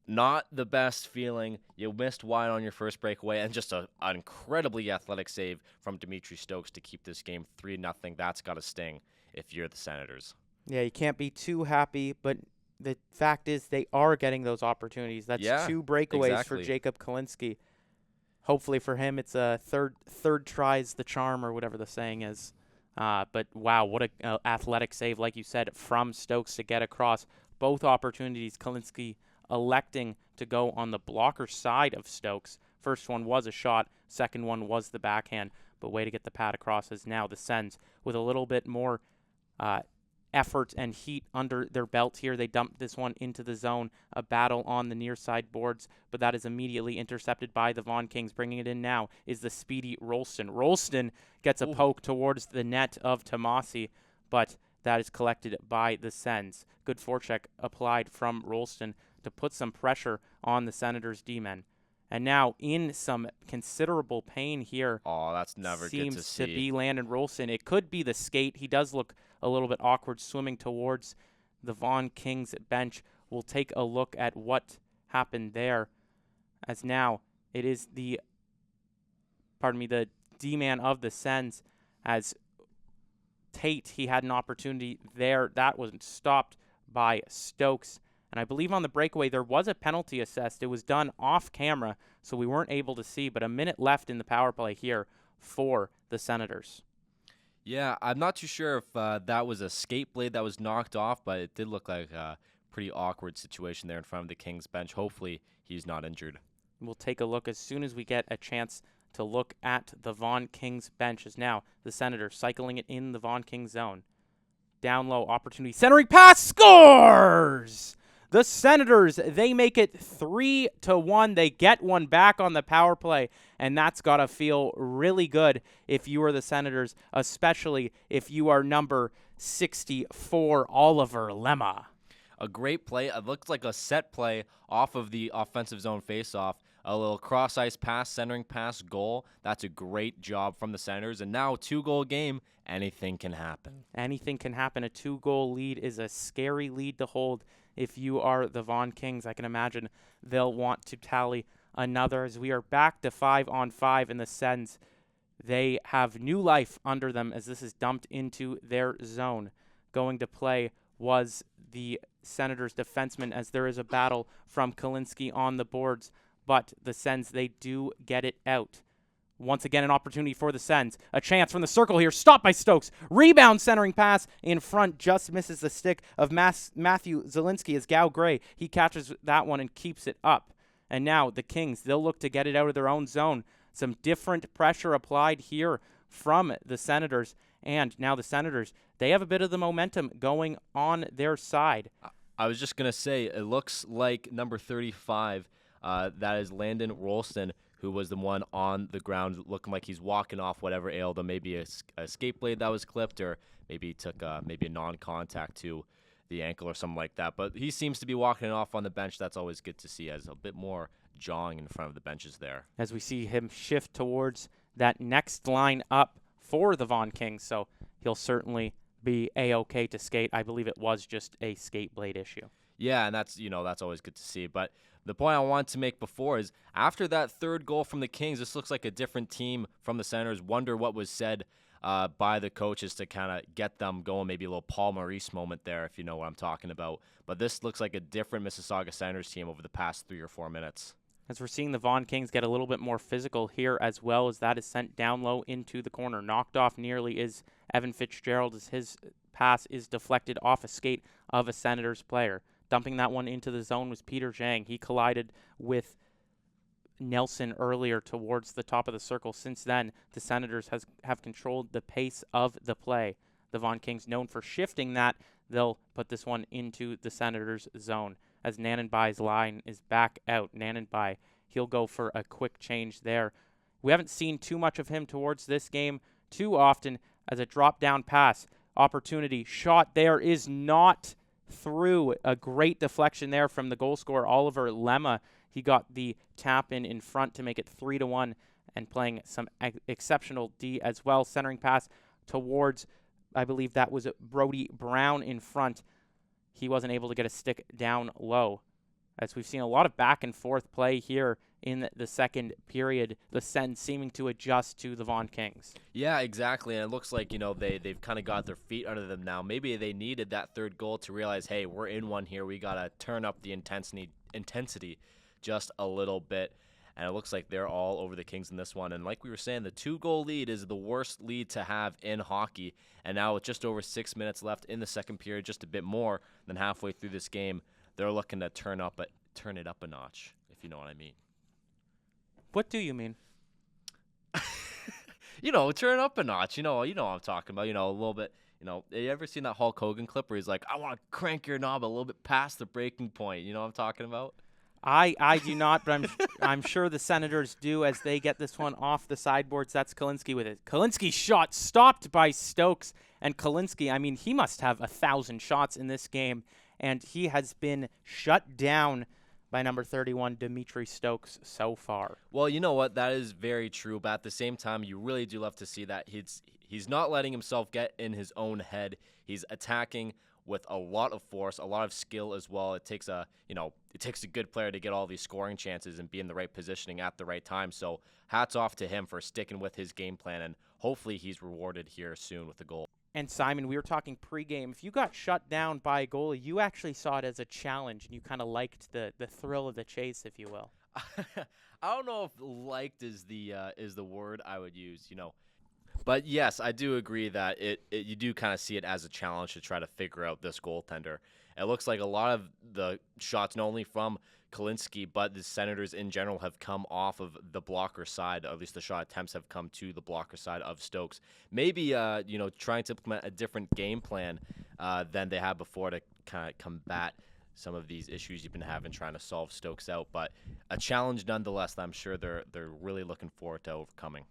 Not the best feeling. You missed wide on your first breakaway, and just an incredibly athletic save from Dimitri Stokes to keep this game 3-0. That's got to sting if you're the Senators. Yeah, you can't be too happy, but the fact is they are getting those opportunities. That's 2 breakaways for Jacob Kalinske. Hopefully for him, it's a third tries the charm, or whatever the saying is. But wow, what an athletic save, like you said, from Stokes to get across both opportunities. Kalinske electing to go on the blocker side of Stokes. First one was a shot. Second one was the backhand. But way to get the pad across is now the Sens with a little bit more effort and heat under their belt here. They dump this one into the zone. A battle on the near side boards, but that is immediately intercepted by the Vaughan Kings. Bringing it in now is the speedy Rolston. Rolston gets a poke towards the net of Tomasi, but that is collected by the Sens. Good forecheck applied from Rolston to put some pressure on the Senators' D-men. And now in some considerable pain here. Oh, that's never good to see. Seems to be Landon Rolston. It could be the skate. He does look a little bit awkward swimming towards the Vaughan Kings bench. We'll take a look at what happened there. As now it is the D-man of the Sens, as Tate, he had an opportunity there. That was stopped by Stokes. And I believe on the breakaway there was a penalty assessed. It was done off camera, so we weren't able to see, but a minute left in the power play here for the Senators. Yeah, I'm not too sure if that was a skate blade that was knocked off, but it did look like a pretty awkward situation there in front of the Kings bench. Hopefully he's not injured. We'll take a look as soon as we get a chance to look at the Vaughan Kings bench. As now the Senators cycling it in the Vaughan Kings zone. Down low, opportunity, centering pass, scores! The Senators, they make it 3-1. They get one back on the power play, and that's got to feel really good if you are the Senators, especially if you are number 64, Oliver Lemma. A great play. It looks like a set play off of the offensive zone faceoff. A little cross-ice pass, centering pass, goal. That's a great job from the Senators. And now, 2-goal game. Anything can happen. Anything can happen. A 2-goal lead is a scary lead to hold. If you are the Vaughan Kings, I can imagine they'll want to tally another. As we are back to 5-on-5 in the Sens, they have new life under them as this is dumped into their zone. Going to play was the Senators defenseman as there is a battle from Kalinske on the boards, but the Sens, they do get it out. Once again, an opportunity for the Sens. A chance from the circle here. Stopped by Stokes. Rebound centering pass in front. Just misses the stick of Matthew Zielinski as Gow Gray. He catches that one and keeps it up. And now the Kings, they'll look to get it out of their own zone. Some different pressure applied here from the Senators. And now the Senators, they have a bit of the momentum going on their side. I was just going to say, it looks like number 35, that is Landon Rolston, who was the one on the ground looking like he's walking off whatever ailed him. Maybe a skate blade that was clipped, or maybe he took maybe a non-contact to the ankle or something like that. But he seems to be walking off on the bench. That's always good to see, as a bit more jawing in front of the benches there. As we see him shift towards that next line up for the Vaughan Kings, so he'll certainly be A-OK to skate. I believe it was just a skate blade issue. Yeah, and that's always good to see. But the point I wanted to make before is after that third goal from the Kings, this looks like a different team from the Senators. Wonder what was said by the coaches to kind of get them going. Maybe a little Paul Maurice moment there, if you know what I'm talking about. But this looks like a different Mississauga Senators team over the past 3 or 4 minutes. As we're seeing the Vaughan Kings get a little bit more physical here, as well as that is sent down low into the corner. Knocked off nearly is Evan Fitzgerald as his pass is deflected off a skate of a Senators player. Dumping that one into the zone was Peter Zhang. He collided with Nelson earlier towards the top of the circle. Since then, the Senators have controlled the pace of the play. The Vaughan Kings, known for shifting that, they'll put this one into the Senators' zone. As Nanenbai's line is back out. Nanenbai, he'll go for a quick change there. We haven't seen too much of him towards this game too often as a drop-down pass. Opportunity. Shot there is not through. A great deflection there from the goal scorer, Oliver Lemma. He got the tap in front to make it 3-1 and playing some exceptional D as well. Centering pass towards, I believe that was Brody Brown in front. He wasn't able to get a stick down low. As we've seen a lot of back and forth play here in the second period, the Sens seeming to adjust to the Vaughan Kings. Yeah, exactly. And it looks like, they've kind of got their feet under them now. Maybe they needed that third goal to realize, hey, we're in one here. We got to turn up the intensity just a little bit. And it looks like they're all over the Kings in this one. And like we were saying, the 2-goal lead is the worst lead to have in hockey. And now with just over 6 minutes left in the second period, just a bit more than halfway through this game, they're looking to turn it up a notch, if you know what I mean. What do you mean? Turn up a notch. You know what I'm talking about. A little bit. You ever seen that Hulk Hogan clip where he's like, I want to crank your knob a little bit past the breaking point. You know what I'm talking about? I do not, but I'm sure the Senators do as they get this one off the sideboards. That's Kalinske with it. Kalinske shot stopped by Stokes. And Kalinske, he must have 1,000 shots in this game. And he has been shut down by number 31, Dimitri Stokes, so far. Well, you know what? That is very true. But at the same time, you really do love to see that he's not letting himself get in his own head. He's attacking with a lot of force, a lot of skill as well. It takes a good player to get all these scoring chances and be in the right positioning at the right time. So hats off to him for sticking with his game plan, and hopefully he's rewarded here soon with a goal. And Simon, we were talking pregame. If you got shut down by a goalie, you actually saw it as a challenge, and you kind of liked the thrill of the chase, if you will. I don't know if liked is the word I would use, But yes, I do agree that you do kind of see it as a challenge to try to figure out this goaltender. It looks like a lot of the shots, not only from Kalinske, but the Senators in general have come off of the blocker side. At least the shot attempts have come to the blocker side of Stokes. Maybe, trying to implement a different game plan than they had before to kind of combat some of these issues you've been having trying to solve Stokes out. But a challenge nonetheless that I'm sure they're really looking forward to overcoming.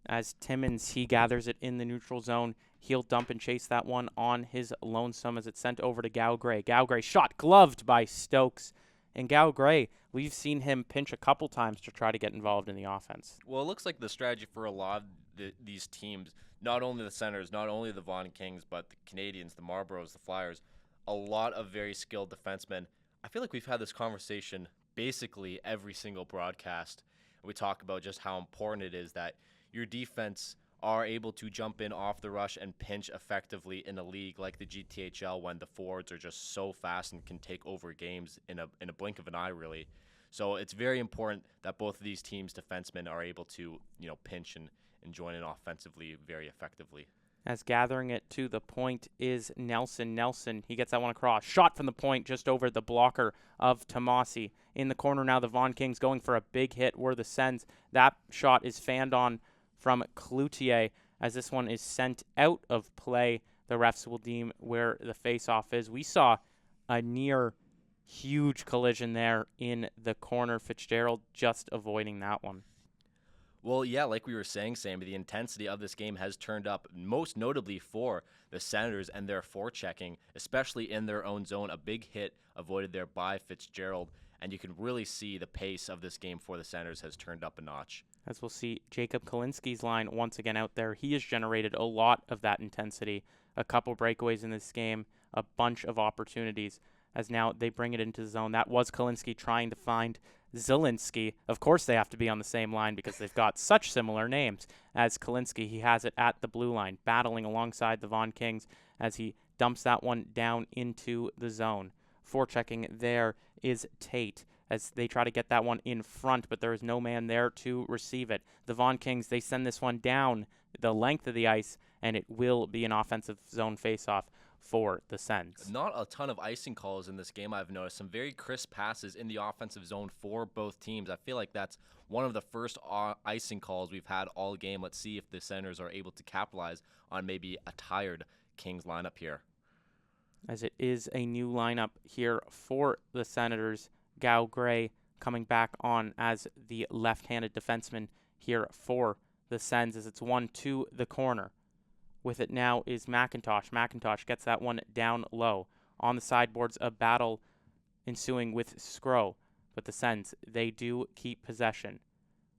As Timmins, he gathers it in the neutral zone. He'll dump and chase that one on his lonesome as it's sent over to Gray. Gray shot gloved by Stokes. And Gray, we've seen him pinch a couple times to try to get involved in the offense. Well, it looks like the strategy for a lot of these teams, not only the Senators, not only the Vaughan Kings, but the Canadians, the Marlboros, the Flyers, a lot of very skilled defensemen. I feel like we've had this conversation basically every single broadcast. We talk about just how important it is that your defense are able to jump in off the rush and pinch effectively in a league like the GTHL when the forwards are just so fast and can take over games in a blink of an eye, really. So it's very important that both of these teams' defensemen are able to, pinch and join in offensively very effectively. As gathering it to the point is Nelson. He gets that one across. Shot from the point just over the blocker of Tomasi. In the corner now, the Vaughan Kings going for a big hit were the Sens. That shot is fanned on from Cloutier. As this one is sent out of play, the refs will deem where the face-off is. We saw a near huge collision there in the corner. Fitzgerald just avoiding that one. Well, yeah, like we were saying, Sammy, the intensity of this game has turned up, most notably for the Senators and their forechecking, especially in their own zone. A big hit avoided there by Fitzgerald, and you can really see the pace of this game for the Senators has turned up a notch. As we'll see Jacob Kalinski's line once again out there, he has generated a lot of that intensity. A couple breakaways in this game, a bunch of opportunities, as now they bring it into the zone. That was Kalinske trying to find Zielinski. Of course they have to be on the same line because they've got such similar names as Kalinske. He has it at the blue line, battling alongside the Vaughan Kings as he dumps that one down into the zone. Forechecking there is Tate as they try to get that one in front, but there is no man there to receive it. The Vaughan Kings, they send this one down the length of the ice, and it will be an offensive zone faceoff for the Sens. Not a ton of icing calls in this game, I've noticed. Some very crisp passes in the offensive zone for both teams. I feel like that's one of the first icing calls we've had all game. Let's see if the Senators are able to capitalize on maybe a tired Kings lineup here. As it is a new lineup here for the Senators. Gray coming back on as the left-handed defenseman here for the Sens as it's one to the corner. With it now is McIntosh. McIntosh gets that one down low. On the sideboards, a battle ensuing with Skro. But the Sens, they do keep possession.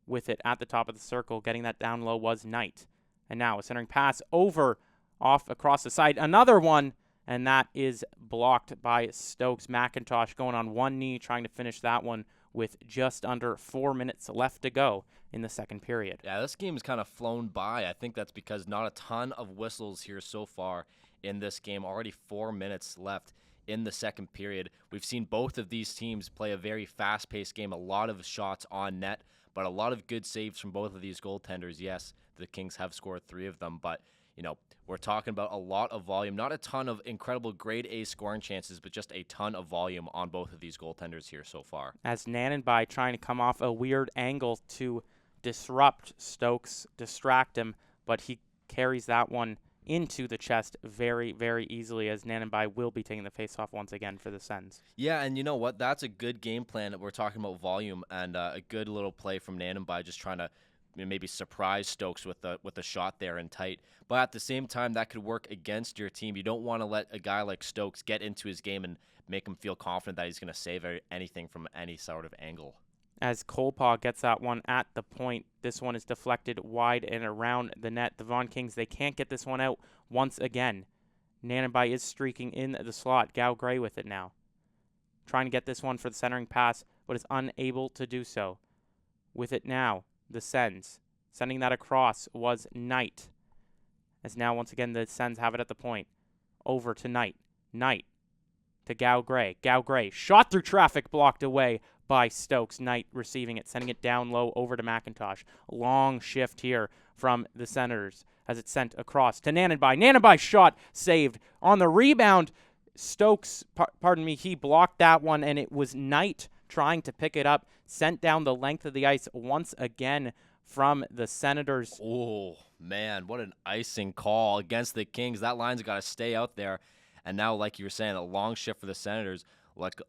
With it at the top of the circle, getting that down low was Knight. And now a centering pass over, off across the side. Another one, and that is blocked by Stokes. McIntosh going on one knee, trying to finish that one with just under 4 minutes left to go in the second period. Yeah, this game's kind of flown by. I think that's because not a ton of whistles here so far in this game. Already 4 minutes left in the second period. We've seen both of these teams play a very fast-paced game, a lot of shots on net, but a lot of good saves from both of these goaltenders. Yes, the Kings have scored 3 of them, but we're talking about a lot of volume, not a ton of incredible grade A scoring chances, but just a ton of volume on both of these goaltenders here so far. As Nanenby trying to come off a weird angle to disrupt Stokes, distract him, but he carries that one into the chest very, very easily as Nanenby will be taking the faceoff once again for the Sens. Yeah, and you know what? That's a good game plan. We're talking about volume and a good little play from Nanenby just trying to maybe surprise Stokes with a shot there in tight. But at the same time, that could work against your team. You don't want to let a guy like Stokes get into his game and make him feel confident that he's going to save anything from any sort of angle. As Kolpaw gets that one at the point, this one is deflected wide and around the net. The Vaughan Kings, they can't get this one out once again. Nanenby is streaking in the slot. Gray with it now. Trying to get this one for the centering pass, but is unable to do so. With it now, the Sens. Sending that across was Knight. As now, once again, the Sens have it at the point. Over to Knight. Knight to Gow Gray. Gow Gray shot through traffic, blocked away by Stokes. Knight receiving it, sending it down low over to McIntosh. Long shift here from the Senators as it's sent across to Nanenby. Nanenby shot saved on the rebound. Stokes, he blocked that one, and it was Knight trying to pick it up, sent down the length of the ice once again from the Senators. Oh, man, what an icing call against the Kings. That line's got to stay out there. And now, like you were saying, a long shift for the Senators.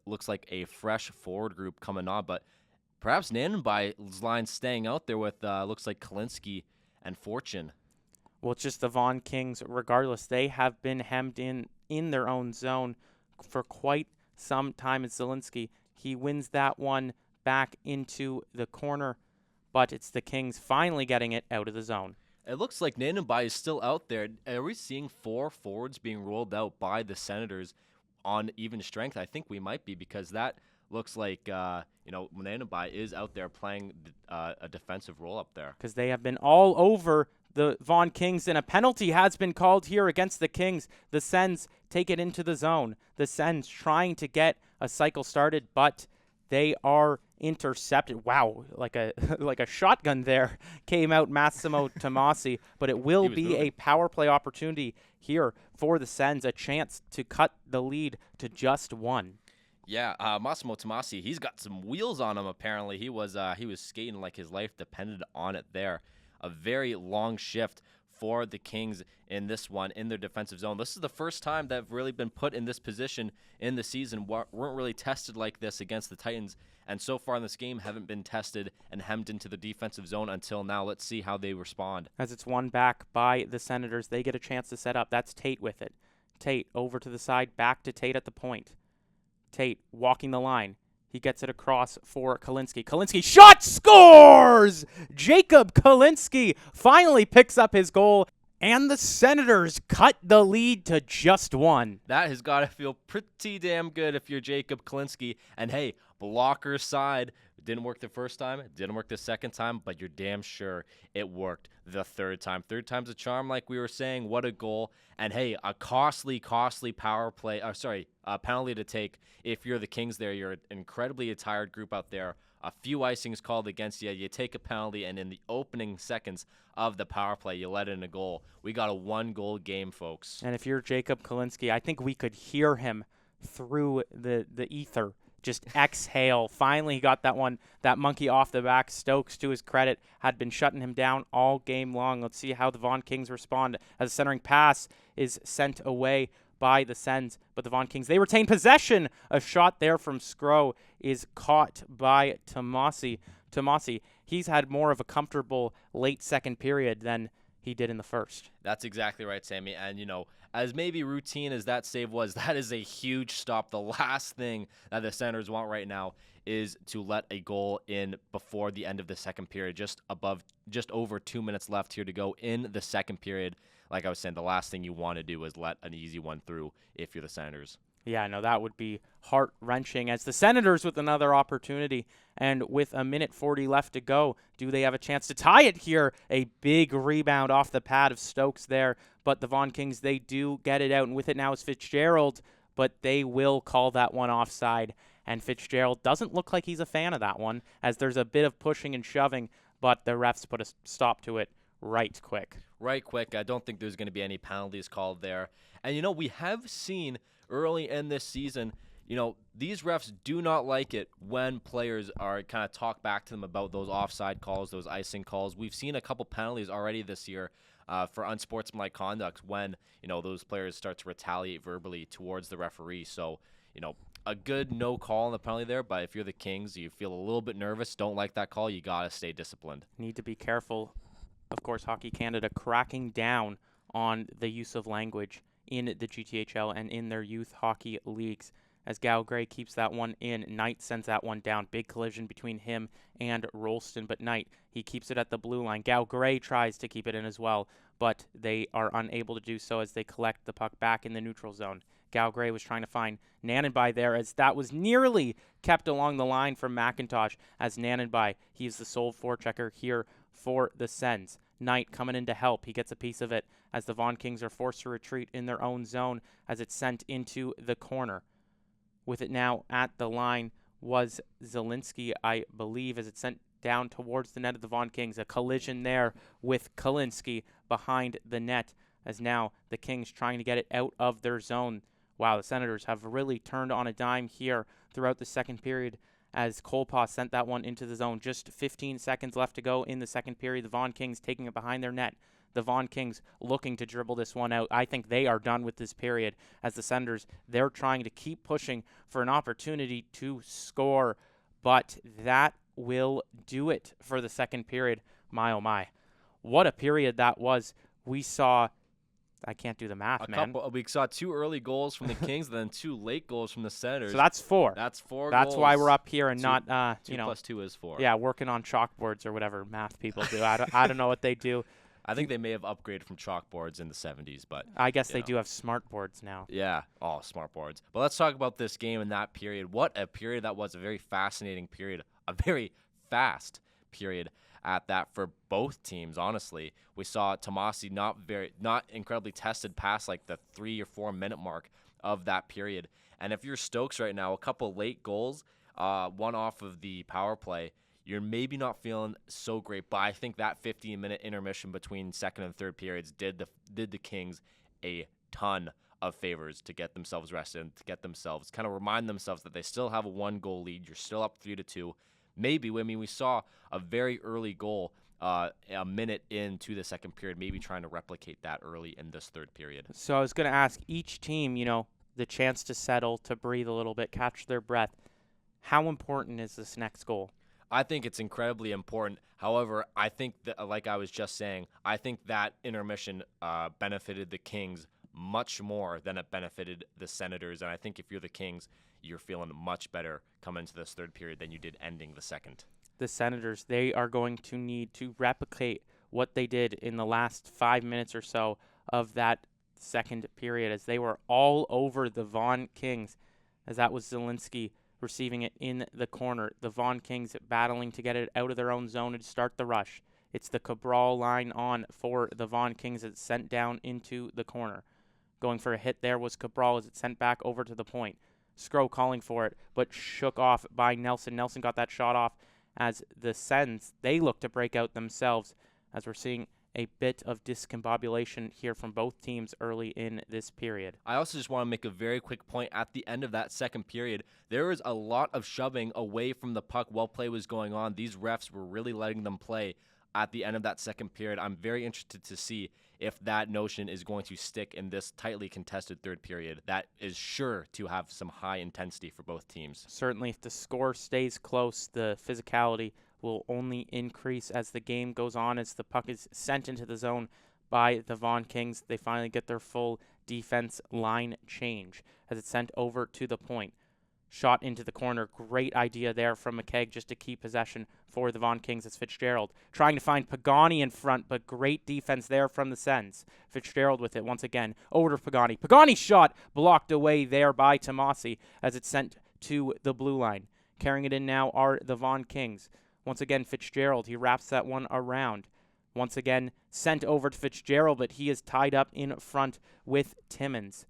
Looks like a fresh forward group coming on. But perhaps Nanenby's line staying out there with, looks like Kalinske and Fortune. Well, it's just the Vaughan Kings. Regardless, they have been hemmed in their own zone for quite some time. And Zielinski, he wins that one back into the corner. But it's the Kings finally getting it out of the zone. It looks like Nanenby is still out there. Are we seeing 4 forwards being rolled out by the Senators on even strength? I think we might be, because that looks like, Nanenby is out there playing a defensive role up there. Because they have been all over the Vaughan Kings, and a penalty has been called here against the Kings. The Sens take it into the zone. The Sens trying to get a cycle started, but they are intercepted. Wow, like a shotgun there came out Massimo Tomasi, but it will be moving. A power play opportunity here for the Sens, a chance to cut the lead to just 1. Yeah, Massimo Tomasi, he's got some wheels on him apparently. He was skating like his life depended on it there. A very long shift for the Kings in this one in their defensive zone. This is the first time they've really been put in this position in the season. Weren't really tested like this against the Titans, and so far in this game haven't been tested and hemmed into the defensive zone until now. Let's see how they respond. As it's won back by the Senators, they get a chance to set up. That's Tate with it. Tate over to the side, back to Tate at the point. Tate walking the line. He gets it across for Kalinske. Kalinske shot, scores! Jacob Kalinske finally picks up his goal, and the Senators cut the lead to just 1. That has got to feel pretty damn good if you're Jacob Kalinske. And hey, blocker side. Didn't work the first time, it didn't work the second time, but you're damn sure it worked the third time. Third time's a charm, like we were saying. What a goal. And hey, a costly power play, penalty to take if you're the Kings there. You're an incredibly tired group out there. A few icings called against you. You take a penalty, and in the opening seconds of the power play, you let in a goal. We got a 1-goal game, folks. And if you're Jacob Kalinske, I think we could hear him through the ether. Just exhale. Finally, he got that monkey off the back. Stokes, to his credit, had been shutting him down all game long. Let's see how the Vaughan Kings respond as a centering pass is sent away by the Sens. But the Vaughan Kings, they retain possession. A shot there from Skro is caught by Tomasi. Tomasi, he's had more of a comfortable late second period than he did in the first. That's exactly right, Sammy. And, as maybe routine as that save was, that is a huge stop. The last thing that the Senators want right now is to let a goal in before the end of the second period. Just over 2 minutes left here to go in the second period. Like I was saying, the last thing you want to do is let an easy one through if you're the Senators. Yeah, no, that would be heart-wrenching. As the Senators with another opportunity, and with 1:40 left to go, do they have a chance to tie it here? A big rebound off the pad of Stokes there, but the Vaughan Kings, they do get it out, and with it now is Fitzgerald, but they will call that one offside, and Fitzgerald doesn't look like he's a fan of that one, as there's a bit of pushing and shoving, but the refs put a stop to it right quick. Right quick. I don't think there's going to be any penalties called there. And, we have seen early in this season, these refs do not like it when players are kind of talk back to them about those offside calls, those icing calls. We've seen a couple penalties already this year for unsportsmanlike conduct when, those players start to retaliate verbally towards the referee. So, a good no call on the penalty there, but if you're the Kings, you feel a little bit nervous, don't like that call, you got to stay disciplined. Need to be careful. Of course, Hockey Canada cracking down on the use of language in the GTHL and in their youth hockey leagues. As Gow Gray keeps that one in, Knight sends that one down. Big collision between him and Rolston, but Knight, he keeps it at the blue line. Gow Gray tries to keep it in as well, but they are unable to do so as they collect the puck back in the neutral zone. Gow Gray was trying to find Nanenby there, as that was nearly kept along the line from McIntosh, as Nanenby, he's the sole forechecker here for the Sens. Knight coming in to help. He gets a piece of it as the Vaughan Kings are forced to retreat in their own zone as it's sent into the corner. With it now at the line was Zielinski, I believe, as it's sent down towards the net of the Vaughan Kings. A collision there with Kalinski behind the net as now the Kings trying to get it out of their zone. Wow, the Senators have really turned on a dime here throughout the second period as Kolpa sent that one into the zone. Just 15 seconds left to go in the second period. The Vaughan Kings taking it behind their net. The Vaughan Kings looking to dribble this one out. I think they are done with this period as the Senators, they're trying to keep pushing for an opportunity to score, but that will do it for the second period. My, oh my. What a period that was. We saw, I can't do the math, man. We saw 2 early goals from the Kings, then 2 late goals from the Senators. So that's 4. That's 4 That's goals. why we're up here and 2, not, 2 plus 2 is 4. Yeah, working on chalkboards or whatever math people do. I don't know what they do. I think they may have upgraded from chalkboards in the 70s, but I guess they do have smart boards now. Yeah, smart boards. But let's talk about this game in that period. What a period that was. A very fascinating period. A very fast period at that for both teams, honestly. We saw Tomasi not incredibly tested past like the 3 or 4 minute mark of that period. And if you're Stokes right now, a couple late goals, one off of the power play, you're maybe not feeling so great, but I think that 15-minute intermission between second and third periods did the Kings a ton of favors to get themselves rested and to get themselves kind of remind themselves that they still have a 1-goal lead. You're still up 3-2. Maybe, I mean, we saw a very early goal a minute into the second period, maybe trying to replicate that early in this third period. So I was going to ask each team, the chance to settle, to breathe a little bit, catch their breath. How important is this next goal? I think it's incredibly important. However, I think that, like I was just saying, I think that intermission benefited the Kings much more than it benefited the Senators. And I think if you're the Kings, you're feeling much better coming into this third period than you did ending the second. The Senators, they are going to need to replicate what they did in the last 5 minutes or so of that second period as they were all over the Vaughan Kings, as that was Zielinski receiving it in the corner. The Vaughan Kings battling to get it out of their own zone and start the rush. It's the Cabral line on for the Vaughan Kings as it's sent down into the corner. Going for a hit there was Cabral as it's sent back over to the point. Scrow calling for it, but shook off by Nelson. Nelson got that shot off as the Sens, they look to break out themselves as we're seeing a bit of discombobulation here from both teams early in this period. I also just want to make a very quick point. At the end of that second period, there was a lot of shoving away from the puck while play was going on. These refs were really letting them play at the end of that second period. I'm very interested to see if that notion is going to stick in this tightly contested third period. That is sure to have some high intensity for both teams. Certainly, if the score stays close, the physicality will only increase as the game goes on, as the puck is sent into the zone by the Vaughan Kings. They finally get their full defense line change as it's sent over to the point. Shot into the corner. Great idea there from McKegg just to keep possession for the Vaughan Kings. It's Fitzgerald trying to find Pagani in front, but great defense there from the Sens. Fitzgerald with it once again. Over to Pagani. Pagani's shot blocked away there by Tomasi as it's sent to the blue line. Carrying it in now are the Vaughan Kings. Once again, Fitzgerald. He wraps that one around. Once again, sent over to Fitzgerald, but he is tied up in front with Timmins.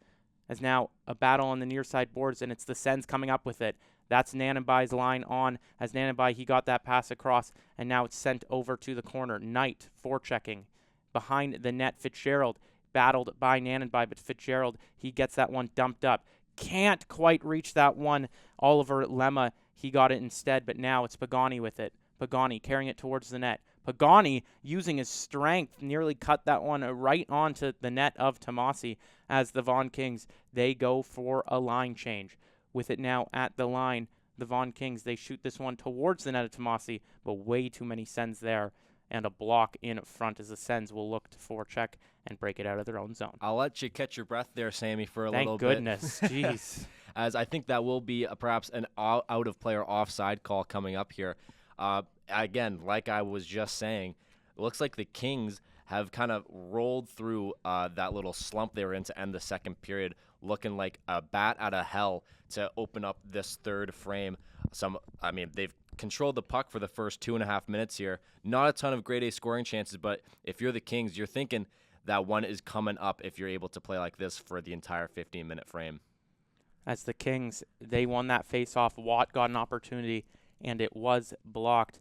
As now a battle on the near side boards, and it's the Sens coming up with it. That's Nanenbai's line on. As Nanenbai, he got that pass across, and now it's sent over to the corner. Knight forechecking. Behind the net, Fitzgerald battled by Nanenbai, but Fitzgerald, he gets that one dumped up. Can't quite reach that one. Oliver Lemma, he got it instead, but now it's Pagani with it. Pagani carrying it towards the net. Pagani, using his strength, nearly cut that one right onto the net of Tomasi as the Vaughan Kings, they go for a line change. With it now at the line, the Vaughan Kings, they shoot this one towards the net of Tomasi, but way too many Sens there, and a block in front as the Sens will look to forecheck and break it out of their own zone. I'll let you catch your breath there, Sammy, for a little bit. Thank goodness. Jeez. As I think that will be perhaps an out-of-player offside call coming up here. Again, like I was just saying, it looks like the Kings have kind of rolled through that little slump they were in to end the second period, looking like a bat out of hell to open up this third frame. They've controlled the puck for the first 2.5 minutes here. Not a ton of grade A scoring chances, but if you're the Kings, you're thinking that one is coming up if you're able to play like this for the entire 15-minute frame. As the Kings, they won that face-off. Watt got an opportunity, and it was blocked.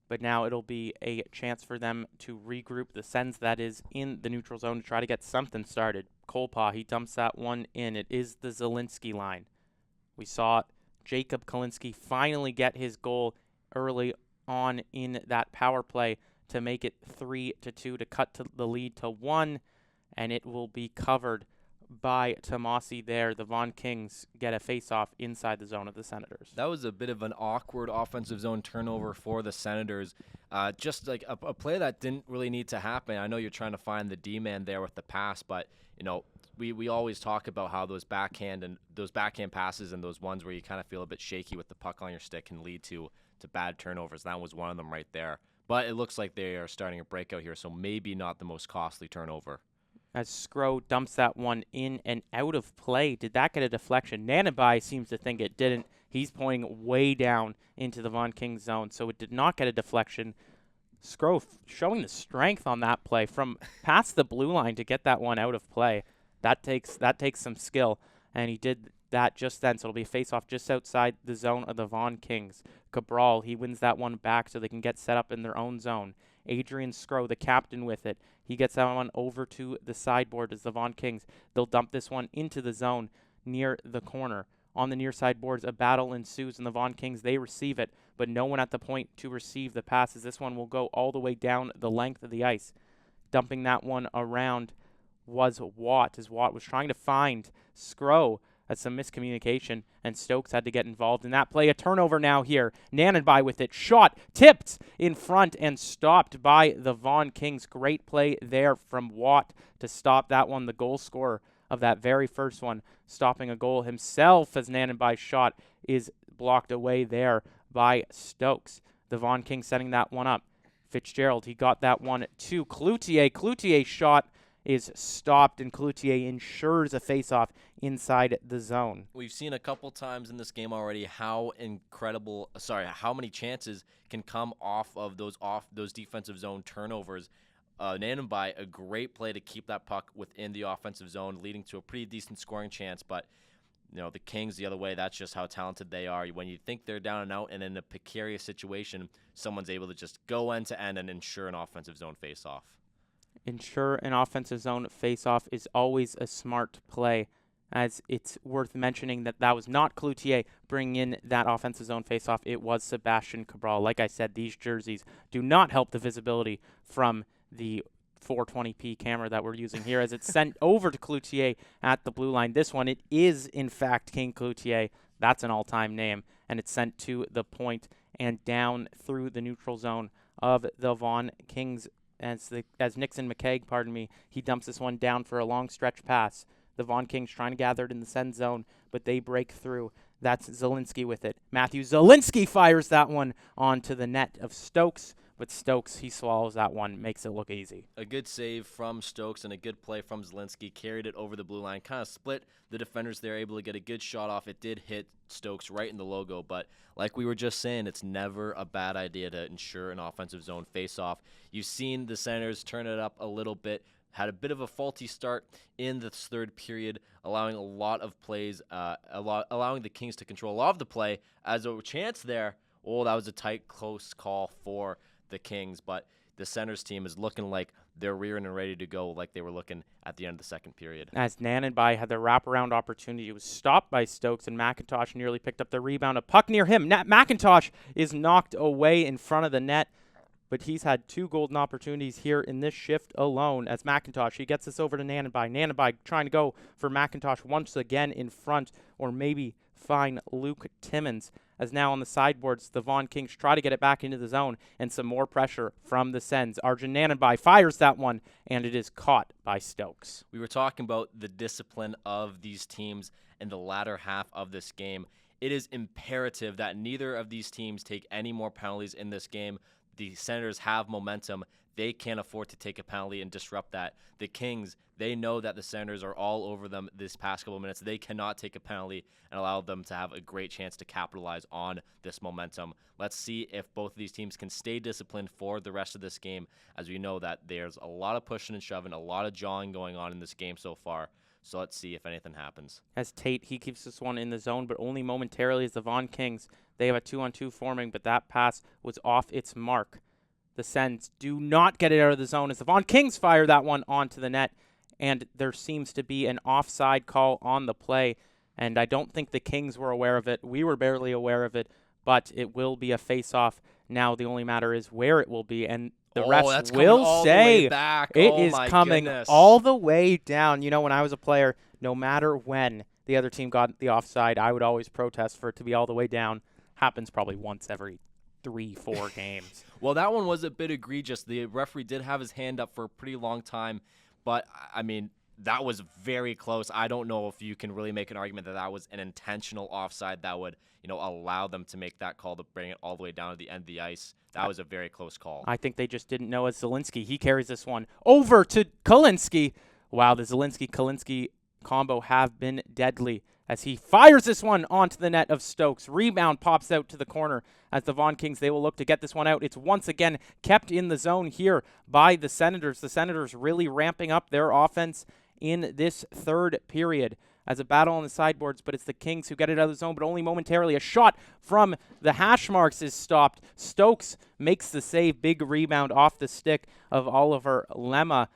But now it'll be a chance for them to regroup the Sens that is in the neutral zone to try to get something started. Kolpa, he dumps that one in. It is the Zielinski line. We saw Jacob Kalinski finally get his goal early on in that power play to make it 3-2 to cut to the lead to 1, and it will be covered by Tomasi there. The Vaughan Kings get a face-off inside the zone of the Senators. That was a bit of an awkward offensive zone turnover for the Senators. Just like a play that didn't really need to happen. I know you're trying to find the D-man there with the pass, but we always talk about how those backhand passes and those ones where you kind of feel a bit shaky with the puck on your stick can lead to bad turnovers. That was one of them right there. But it looks like they are starting a breakout here, so maybe not the most costly turnover. As Skro dumps that one in and out of play. Did that get a deflection? Nanabai seems to think it didn't. He's pointing way down into the Vaughan Kings zone, so it did not get a deflection. Skro showing the strength on that play from past the blue line to get that one out of play. That takes some skill, and he did that just then, so it'll be a face-off just outside the zone of the Vaughan Kings. Cabral, he wins that one back so they can get set up in their own zone. Adrian Skro, the captain, with it. He gets that one over to the sideboard as the Vaughan Kings. They'll dump this one into the zone near the corner. On the near side boards, a battle ensues, and the Vaughan Kings, they receive it, but no one at the point to receive the passes. This one will go all the way down the length of the ice. Dumping that one around was Watt, as Watt was trying to find Skro. That's some miscommunication, and Stokes had to get involved in that play. A turnover now here. Nanenby with it. Shot, tipped in front, and stopped by the Vaughan Kings. Great play there from Watt to stop that one. The goal scorer of that very first one, stopping a goal himself as Nanenby's shot is blocked away there by Stokes. The Vaughan Kings setting that one up. Fitzgerald, he got that one to Cloutier. Cloutier's shot is stopped, and Cloutier ensures a face-off inside the zone. We've seen a couple times in this game already how many chances can come off of those defensive zone turnovers. Nanenby, a great play to keep that puck within the offensive zone, leading to a pretty decent scoring chance. But the Kings the other way, that's just how talented they are. When you think they're down and out and in a precarious situation, someone's able to just go end to end and ensure an offensive zone face-off. Ensure an offensive zone face-off is always a smart play, as it's worth mentioning that was not Cloutier bringing in that offensive zone face-off. It was Sebastian Cabral. Like I said, these jerseys do not help the visibility from the 420p camera that we're using here, as it's sent over to Cloutier at the blue line. This one, it is, in fact, King Cloutier. That's an all-time name, and it's sent to the point and down through the neutral zone of the Vaughan Kings. As Nixon McKeag, he dumps this one down for a long stretch pass. The Vaughan Kings trying to gather it in the send zone, but they break through. That's Zielinski with it. Matthew Zielinski fires that one onto the net of Stokes, but Stokes, he swallows that one, makes it look easy. A good save from Stokes and a good play from Zielinski. Carried it over the blue line, kind of split the defenders there, able to get a good shot off. It did hit Stokes right in the logo, but like we were just saying, it's never a bad idea to ensure an offensive zone face-off. You've seen the Senators turn it up a little bit, had a bit of a faulty start in the third period, allowing a lot of plays, allowing the Kings to control a lot of the play. As a chance there, that was a tight, close call for the Kings, but the Senators team is looking like they're rearing and ready to go, like they were looking at the end of the second period. As Nanenby had the wraparound opportunity, it was stopped by Stokes, and McIntosh nearly picked up the rebound. A puck near him. McIntosh is knocked away in front of the net, but he's had 2 golden opportunities here in this shift alone. As McIntosh, he gets this over to Nanenby. Nanenby trying to go for McIntosh once again in front, or maybe find Luke Timmins. As now on the sideboards, the Vaughan Kings try to get it back into the zone, and some more pressure from the Sens. Arjun Nanenby fires that one, and it is caught by Stokes. We were talking about the discipline of these teams in the latter half of this game. It is imperative that neither of these teams take any more penalties in this game. The Senators have momentum. they can't afford to take a penalty and disrupt that. The Kings, they know that the Senators are all over them this past couple of minutes. They cannot take a penalty and allow them to have a great chance to capitalize on this momentum. Let's see if both of these teams can stay disciplined for the rest of this game, as we know that there's a lot of pushing and shoving, a lot of jawing going on in this game so far. So let's see if anything happens. As Tate, he keeps this one in the zone, but only momentarily as the Vaughan Kings, they have a 2-on-2 forming, but that pass was off its mark. The Sens do not get it out of the zone as the Vaughan Kings fire that one onto the net, and there seems to be an offside call on the play, and I don't think the Kings were aware of it. We were barely aware of it, but it will be a face-off. Now the only matter is where it will be, and the refs will say it is coming all the way down. You know, when I was a player, no matter when the other team got the offside, I would always protest for it to be all the way down. Happens probably once every 3-4 games. Well, that one was a bit egregious. The referee did have his hand up for a pretty long time, but, I mean, that was very close. I don't know if you can really make an argument that that was an intentional offside that would, allow them to make that call to bring it all the way down to the end of the ice. That was a very close call. I think they just didn't know as Zielinski. He carries this one over to Kalinski. Wow, the Zielinski-Kalinski combo have been deadly as he fires this one onto the net of Stokes. Rebound pops out to the corner as the Vaughan Kings, they will look to get this one out. It's once again kept in the zone here by the Senators. The Senators really ramping up their offense in this third period as a battle on the sideboards, but it's the Kings who get it out of the zone, but only momentarily. A shot from the hash marks is stopped. Stokes makes the save. Big rebound off the stick of Oliver Lemma,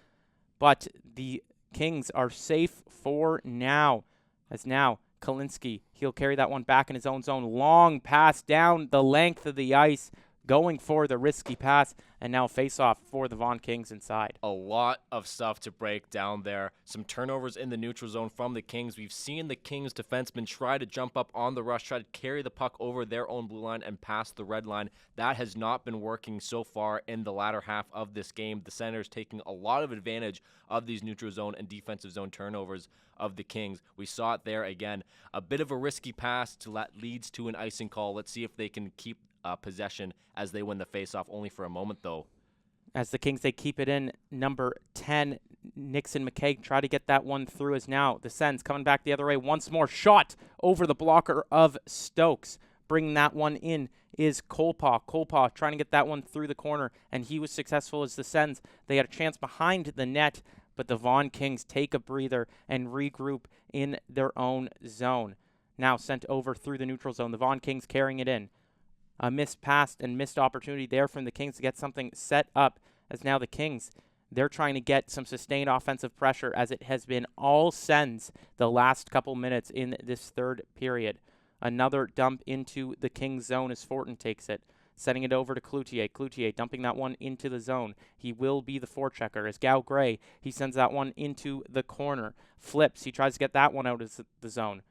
but the Kings are safe for now, as now Kalinski, he'll carry that one back in his own zone. Long pass down the length of the ice, going for the risky pass, and now face-off for the Vaughan Kings inside. A lot of stuff to break down there. Some turnovers in the neutral zone from the Kings. We've seen the Kings defensemen try to jump up on the rush, try to carry the puck over their own blue line and past the red line. That has not been working so far in the latter half of this game. The Senators taking a lot of advantage of these neutral zone and defensive zone turnovers of the Kings. We saw it there again. A bit of a risky pass leads to an icing call. Let's see if they can keep possession as they win the faceoff, only for a moment though. As the Kings, they keep it in. Number 10, Nixon McKay, try to get that one through as now the Sens coming back the other way. Once more, shot over the blocker of Stokes. Bringing that one in is Kolpaw. Kolpaw trying to get that one through the corner, and he was successful as the Sens. They had a chance behind the net, but the Vaughan Kings take a breather and regroup in their own zone. Now sent over through the neutral zone. The Vaughan Kings carrying it in. A missed pass and missed opportunity there from the Kings to get something set up, as now the Kings, they're trying to get some sustained offensive pressure, as it has been all Sens the last couple minutes in this third period. Another dump into the Kings zone as Fortin takes it, sending it over to Cloutier. Cloutier dumping that one into the zone. He will be the forechecker as Gal Gray, he sends that one into the corner. Flips, he tries to get that one out of the zone.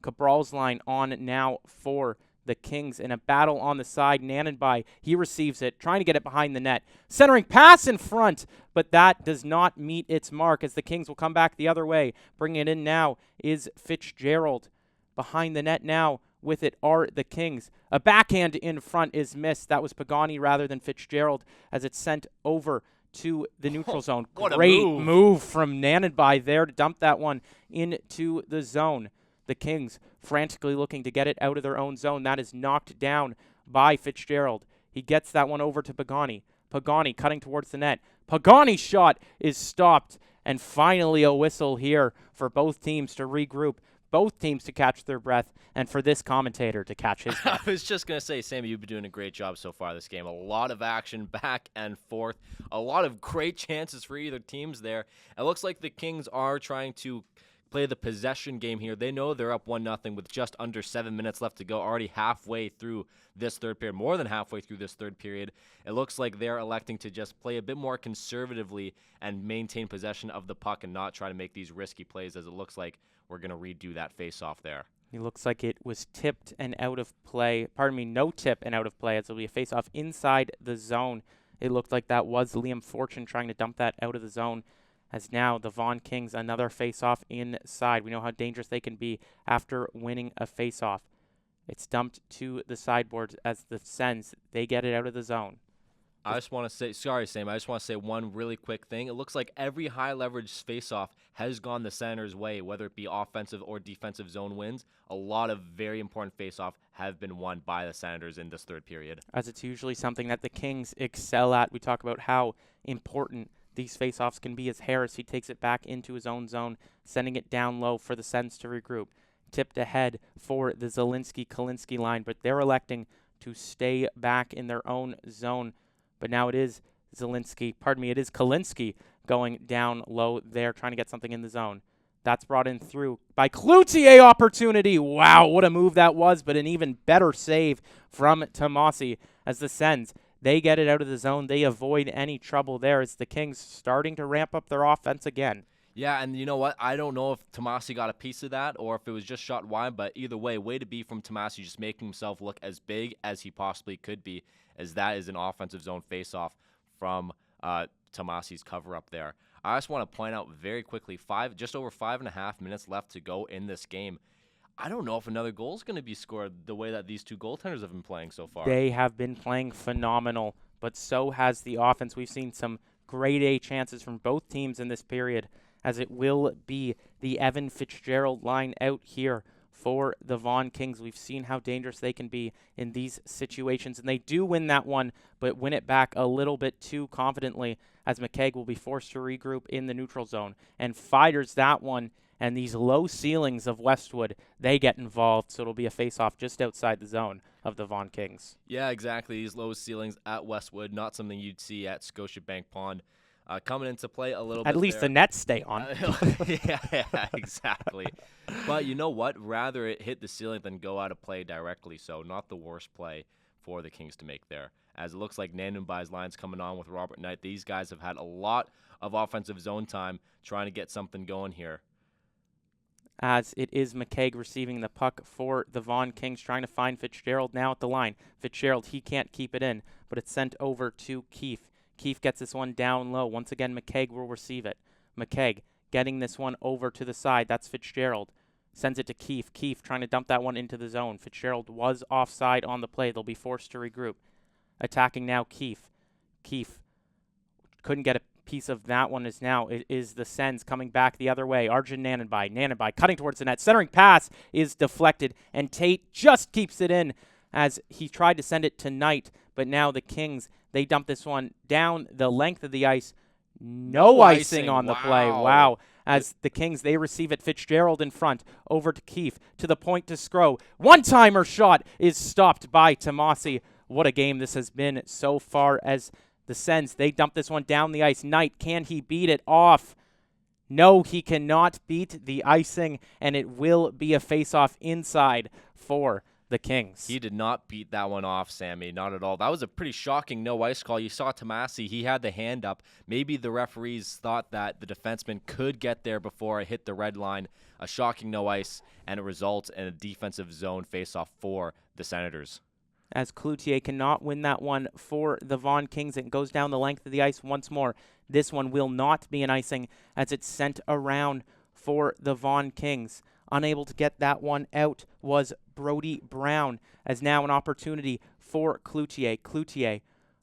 Cabral's line on now for the Kings in a battle on the side. Nanenby, he receives it, trying to get it behind the net. Centering pass in front, but that does not meet its mark as the Kings will come back the other way. Bringing it in now is Fitzgerald. Behind the net now with it are the Kings. A backhand in front is missed. That was Pagani rather than Fitzgerald as it's sent over to the neutral zone. Great move from Nanenby there to dump that one into the zone. The Kings frantically looking to get it out of their own zone. That is knocked down by Fitzgerald. He gets that one over to Pagani. Pagani cutting towards the net. Pagani's shot is stopped. And finally a whistle here for both teams to regroup, both teams to catch their breath, and for this commentator to catch his breath. I was just going to say, Sammy, you've been doing a great job so far this game. A lot of action back and forth. A lot of great chances for either teams there. It looks like the Kings are trying to play the possession game here. They know they're up 1-0 with just under 7 minutes left to go, already halfway through this third period, more than halfway through this third period. It looks like they're electing to just play a bit more conservatively and maintain possession of the puck and not try to make these risky plays, as it looks like we're going to redo that face-off there. It looks like it was tipped and out of play. Pardon me, no tip and out of play, as it'll be a face-off inside the zone. It looked like that was Liam Fortune trying to dump that out of the zone. As now the Vaughan Kings, another face-off inside. We know how dangerous they can be after winning a face-off. It's dumped to the sideboards as the Sens, they get it out of the zone. I just want to say, sorry, Sam, I just want to say one really quick thing. It looks like every high leverage faceoff has gone the Senators' way, whether it be offensive or defensive zone wins. A lot of very important faceoff have been won by the Senators in this third period. As it's usually something that the Kings excel at. We talk about how important these faceoffs can be as Harris, he takes it back into his own zone, sending it down low for the Sens to regroup. Tipped ahead for the Zielinski-Kalinski line, but they're electing to stay back in their own zone. But now it is it is Kalinski going down low there, trying to get something in the zone. That's brought in through by Cloutier opportunity. Wow, what a move that was, but an even better save from Tomasi as the Sens. They get it out of the zone. They avoid any trouble there as the Kings starting to ramp up their offense again. Yeah, and you know what? I don't know if Tomasi got a piece of that or if it was just shot wide, but either way to be from Tomasi, just making himself look as big as he possibly could be, as that is an offensive zone faceoff from Tomasi's cover up there. I just want to point out very quickly, just over 5.5 minutes left to go in this game. I don't know if another goal is going to be scored the way that these two goaltenders have been playing so far. They have been playing phenomenal, but so has the offense. We've seen some grade A chances from both teams in this period, as it will be the Evan Fitzgerald line out here for the Vaughan Kings. We've seen how dangerous they can be in these situations, and they do win that one, but win it back a little bit too confidently, as McKegg will be forced to regroup in the neutral zone and fighters that one. And these low ceilings of Westwood, they get involved, so it'll be a face-off just outside the zone of the Vaughan Kings. Yeah, exactly. These low ceilings at Westwood, not something you'd see at Scotiabank Pond. Coming into play a little bit. At least there. the nets stay on. Yeah, exactly. But you know what? Rather it hit the ceiling than go out of play directly, so not the worst play for the Kings to make there. As it looks like Nanunbai's line's coming on with Robert Knight. These guys have had a lot of offensive zone time trying to get something going here. As it is McKegg receiving the puck for the Vaughan Kings, trying to find Fitzgerald now at the line. Fitzgerald, he can't keep it in, but it's sent over to Keefe. Keefe gets this one down low. Once again, McKegg will receive it. McKegg getting this one over to the side. That's Fitzgerald. Sends it to Keefe. Keefe trying to dump that one into the zone. Fitzgerald was offside on the play. They'll be forced to regroup. Attacking now Keefe. Keefe couldn't get a piece of that one. It is the Sens coming back the other way. Arjun Nanunbai. Nanunbai cutting towards the net. Centering pass is deflected, and Tate just keeps it in as he tried to send it to Knight, but now the Kings, they dump this one down the length of the ice. No icing on the play. Wow. As the Kings, they receive it. Fitzgerald in front. Over to Keefe. To the point to Scrow. One-timer shot is stopped by Tomasi. What a game this has been so far as the Sens. They dump this one down the ice. Knight, can he beat it off? No, he cannot beat the icing, and it will be a face-off inside for the Kings. He did not beat that one off, Sammy, not at all. That was a pretty shocking no ice call. You saw Tomasi, he had the hand up. Maybe the referees thought that the defenseman could get there before it hit the red line. A shocking no ice, and it results in a defensive zone faceoff for the Senators. As Cloutier cannot win that one for the Vaughan Kings, it goes down the length of the ice once more. This one will not be an icing as it's sent around for the Vaughan Kings. Unable to get that one out was Brody Brown, as now an opportunity for Cloutier. Cloutier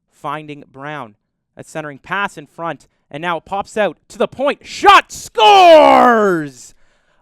finding Brown. A centering pass in front, and now it pops out to the point. Shot, scores!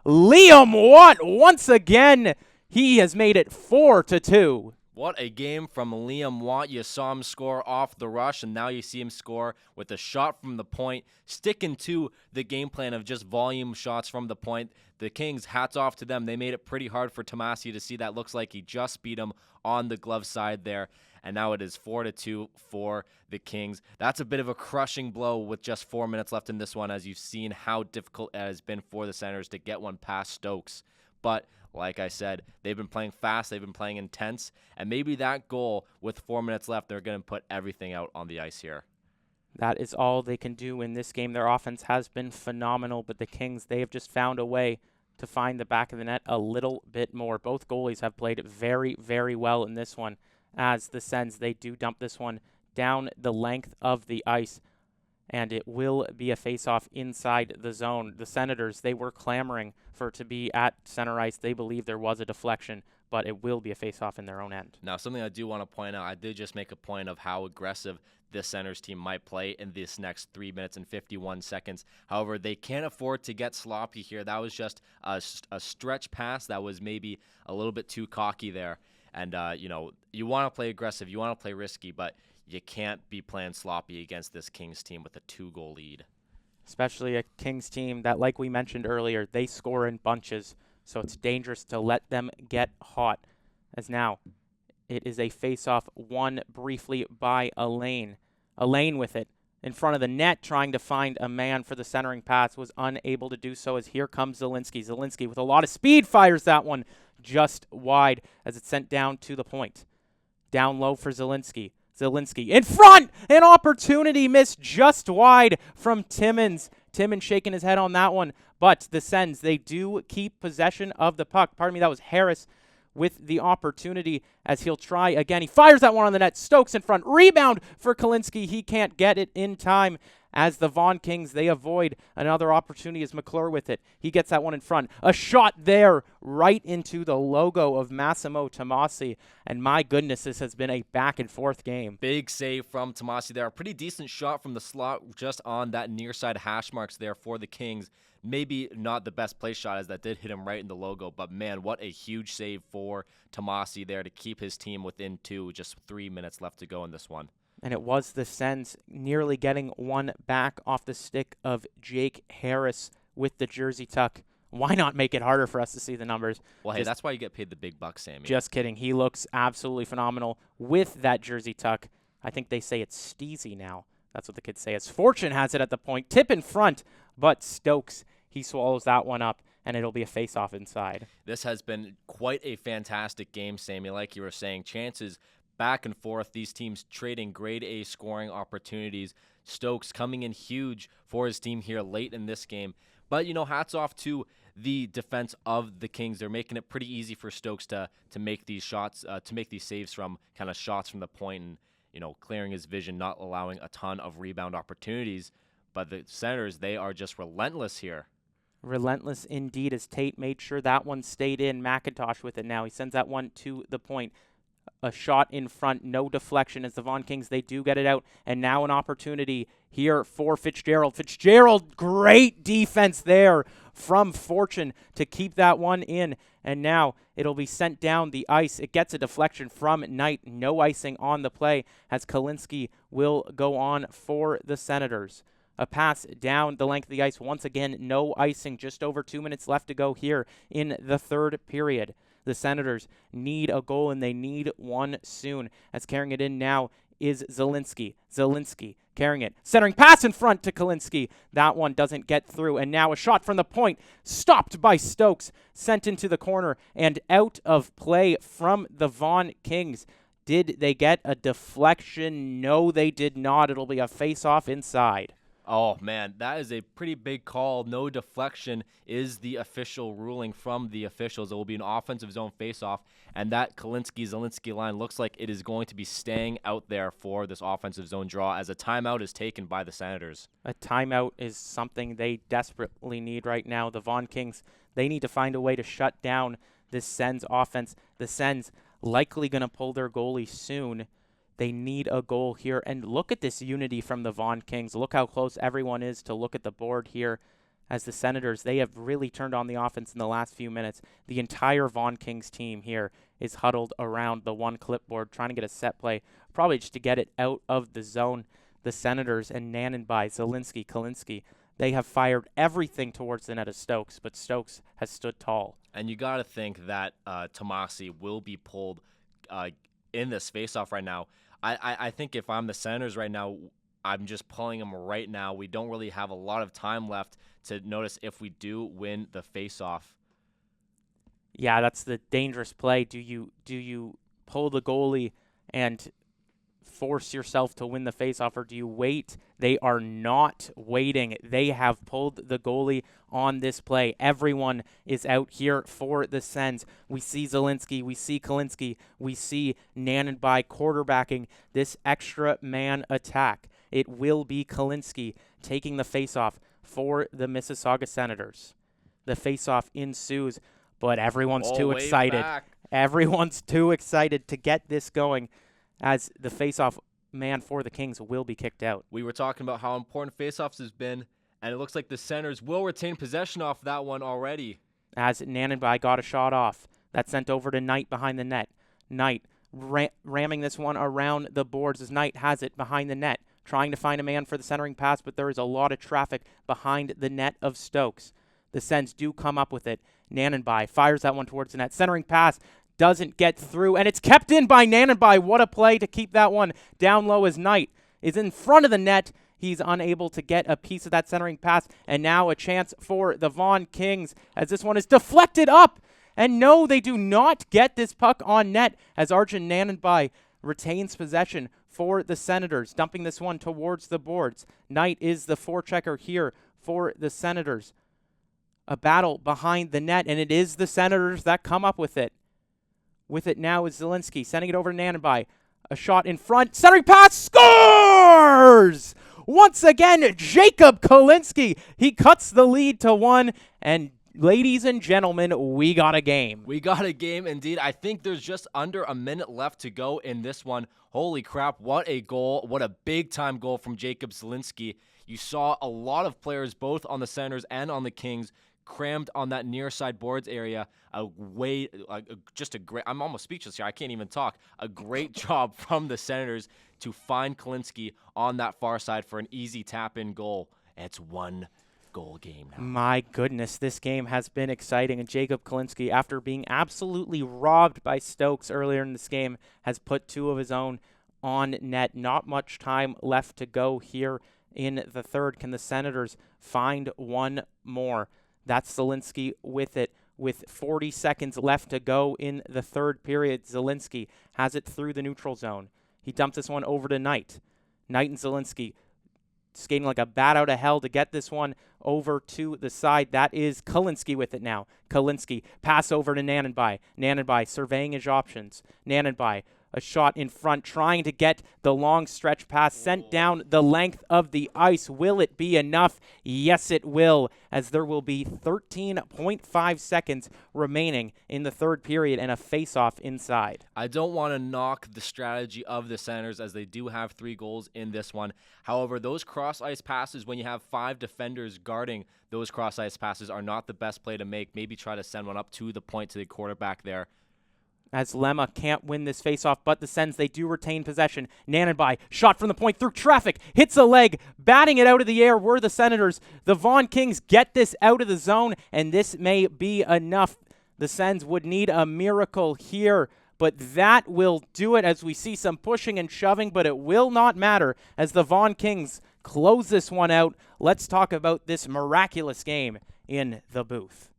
Liam Watt once again. He has made it 4-2. What a game from Liam Watt. You saw him score off the rush, and now you see him score with a shot from the point, sticking to the game plan of just volume shots from the point. The Kings, hats off to them. They made it pretty hard for Tomasi to see that. Looks like he just beat him on the glove side there, and now it is 4-2 for the Kings. That's a bit of a crushing blow with just 4 minutes left in this one, as you've seen how difficult it has been for the Senators to get one past Stokes. But like I said, they've been playing fast, they've been playing intense, and maybe that goal with 4 minutes left, they're going to put everything out on the ice here. That is all they can do in this game. Their offense has been phenomenal, but the Kings, they have just found a way to find the back of the net a little bit more. Both goalies have played very, very well in this one, as the Sens, they do dump this one down the length of the ice. and it will be a face-off inside the zone. The Senators, they were clamoring for it to be at center ice. They believe there was a deflection, but it will be a face-off in their own end. Now, something I do want to point out, I did just make a point of how aggressive this Senators team might play in this next 3 minutes and 51 seconds. However, they can't afford to get sloppy here. That was just a stretch pass that was maybe a little bit too cocky there. And, you want to play aggressive, you want to play risky, but you can't be playing sloppy against this Kings team with a 2-goal lead. Especially a Kings team that, like we mentioned earlier, they score in bunches, so it's dangerous to let them get hot. As now, it is a face-off won briefly by Elaine. Elaine with it in front of the net, trying to find a man for the centering pass, was unable to do so as here comes Zielinski. Zielinski with a lot of speed fires that one just wide as it's sent down to the point. Down low for Zielinski. Zielinski in front! An opportunity missed just wide from Timmins. Timmins shaking his head on that one. But the Sens, they do keep possession of the puck. Pardon me, that was Harris with the opportunity as he'll try again. He fires that one on the net. Stokes in front. Rebound for Kalinske. He can't get it in time as the Vaughan Kings, they avoid another opportunity as McClure with it. He gets that one in front. A shot there right into the logo of Massimo Tomasi. And my goodness, this has been a back-and-forth game. Big save from Tomasi there. A pretty decent shot from the slot just on that near side hash marks there for the Kings. Maybe not the best play shot as that did hit him right in the logo, but man, what a huge save for Tomasi there to keep his team within 2, just 3 minutes left to go in this one. And it was the Sens nearly getting one back off the stick of Jake Harris with the jersey tuck. Why not make it harder for us to see the numbers? Well, hey, that's why you get paid the big bucks, Sammy. Just kidding. He looks absolutely phenomenal with that jersey tuck. I think they say it's steezy now. That's what the kids say. As Fortune has it at the point. Tip in front, but Stokes, he swallows that one up, and it'll be a face-off inside. This has been quite a fantastic game, Sammy. Like you were saying, chances back and forth, these teams trading grade A scoring opportunities. Stokes coming in huge for his team here late in this game. But, hats off to the defense of the Kings. They're making it pretty easy for Stokes to make these shots, to make these saves from kind of shots from the point and, clearing his vision, not allowing a ton of rebound opportunities. But the Senators, they are just relentless here. Relentless indeed as Tate made sure that one stayed in. McIntosh with it now. He sends that one to the point. A shot in front, no deflection as the Vaughan Kings, they do get it out. And now an opportunity here for Fitzgerald. Fitzgerald, great defense there from Fortune to keep that one in. And now it'll be sent down the ice. It gets a deflection from Knight. No icing on the play as Kalinske will go on for the Senators. A pass down the length of the ice. Once again, no icing. Just over 2 minutes left to go here in the third period. The Senators need a goal, and they need one soon. As carrying it in now is Zielinski. Zielinski carrying it. Centering pass in front to Kalinske. That one doesn't get through. And now a shot from the point. Stopped by Stokes. Sent into the corner and out of play from the Vaughan Kings. Did they get a deflection? No, they did not. It'll be a face-off inside. Oh, man, that is a pretty big call. No deflection is the official ruling from the officials. It will be an offensive zone faceoff, and that Kalinske-Zielinski line looks like it is going to be staying out there for this offensive zone draw as a timeout is taken by the Senators. A timeout is something they desperately need right now. The Vaughan Kings, they need to find a way to shut down this Sens offense. The Sens likely going to pull their goalie soon. They need a goal here. And look at this unity from the Vaughan Kings. Look how close everyone is to look at the board here as the Senators. They have really turned on the offense in the last few minutes. The entire Vaughan Kings team here is huddled around the one clipboard trying to get a set play, probably just to get it out of the zone. The Senators and Nanenby, Zielinski, Kalinske, they have fired everything towards the net of Stokes, but Stokes has stood tall. And you got to think that Tomasi will be pulled in this faceoff right now. I think if I'm the Senators right now, I'm just pulling him right now. We don't really have a lot of time left to notice if we do win the faceoff. Yeah, that's the dangerous play. Do you pull the goalie and force yourself to win the faceoff, or do you wait? They are not waiting. They have pulled the goalie on this play. Everyone is out here for the Sens. We see Zielinski, we see Kalinske, we see Nanenby quarterbacking this extra man attack. it will be Kalinske taking the faceoff for the Mississauga Senators. The faceoff ensues, but everyone's too way excited. back. Everyone's too excited to get this going as the faceoff man for the Kings will be kicked out. We were talking about how important faceoffs has been, and it looks like the Senators will retain possession off that one already. As Nanenbai got a shot off. That's sent over to Knight behind the net. Knight ramming this one around the boards as Knight has it behind the net, trying to find a man for the centering pass, but there is a lot of traffic behind the net of Stokes. The Sens do come up with it. Nanenbai fires that one towards the net. Centering pass doesn't get through, and it's kept in by Nanenbai. What a play to keep that one down low as Knight is in front of the net. He's unable to get a piece of that centering pass, and now a chance for the Vaughan Kings as this one is deflected up. And no, they do not get this puck on net as Arjun Nanenbai retains possession for the Senators, dumping this one towards the boards. Knight is the forechecker here for the Senators. A battle behind the net, and it is the Senators that come up with it. With it now is Zielinski, sending it over to Nanenbai. A shot in front, centering pass, scores! Once again, Jacob Kalinske. He cuts the lead to 1, and ladies and gentlemen, we got a game. We got a game indeed. I think there's just under a minute left to go in this one. Holy crap, what a goal. What a big-time goal from Jacob Zielinski. You saw a lot of players, both on the Senators and on the Kings, crammed on that near side boards area. I'm almost speechless here. I can't even talk. A great job from the Senators to find Kalinske on that far side for an easy tap-in goal. It's 1-goal game now. My goodness, this game has been exciting, and Jacob Kalinske, after being absolutely robbed by Stokes earlier in this game, has put 2 of his own on net. Not much time left to go here in the third. Can the Senators find one more? That's Zielinski with it. With 40 seconds left to go in the third period, Zielinski has it through the neutral zone. He dumps this one over to Knight. Knight and Zielinski skating like a bat out of hell to get this one over to the side. That is Kalinske with it now. Kalinske, pass over to Nanenbai. Nanenbai surveying his options. Nanenbai, a shot in front, trying to get the long stretch pass sent down the length of the ice. Will it be enough? Yes, it will, as there will be 13.5 seconds remaining in the third period and a face-off inside. I don't want to knock the strategy of the Senators as they do have 3 goals in this one. However, those cross-ice passes, when you have 5 defenders guarding those cross-ice passes, are not the best play to make. Maybe try to send one up to the point to the quarterback there. As Lemma can't win this faceoff, but the Sens, they do retain possession. Nanenbai, shot from the point through traffic, hits a leg, batting it out of the air were the Senators. The Vaughan Kings get this out of the zone, and this may be enough. The Sens would need a miracle here, but that will do it as we see some pushing and shoving, but it will not matter as the Vaughan Kings close this one out. Let's talk about this miraculous game in the booth.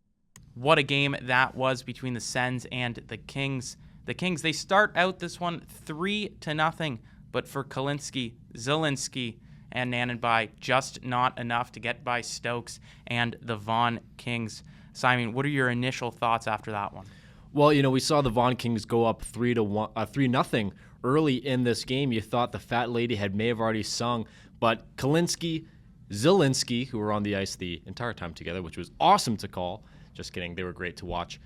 What a game that was between the Sens and the Kings. The Kings, they start out this one 3-0, but for Kalinske, Zielinski, and Nanenbai, just not enough to get by Stokes and the Vaughan Kings. Simon, what are your initial thoughts after that one? Well, we saw the Vaughan Kings go up 3-0 early in this game. You thought the fat lady may have already sung, but Kalinske, Zielinski, who were on the ice the entire time together, which was awesome to call. Just kidding. They were great to watch.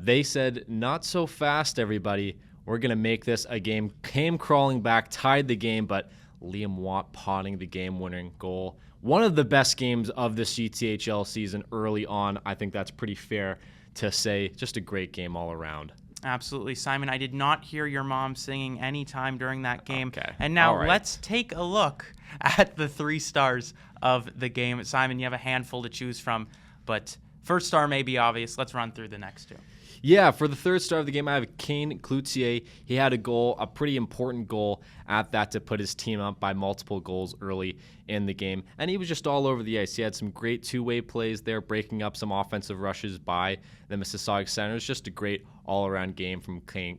They said, not so fast, everybody. We're going to make this a game. Came crawling back, tied the game, but Liam Watt potting the game-winning goal. One of the best games of this GTHL season early on. I think that's pretty fair to say. Just a great game all around. Absolutely. Simon, I did not hear your mom singing any time during that game. Okay. And now All right. let's take a look at the 3 stars of the game. Simon, you have a handful to choose from, but first star may be obvious. Let's run through the next 2. Yeah, for the third star of the game, I have Kane Cloutier. He had a goal, a pretty important goal at that to put his team up by multiple goals early in the game. And he was just all over the ice. He had some great two-way plays there, breaking up some offensive rushes by the Mississauga Senators. Just a great all-around game from Kane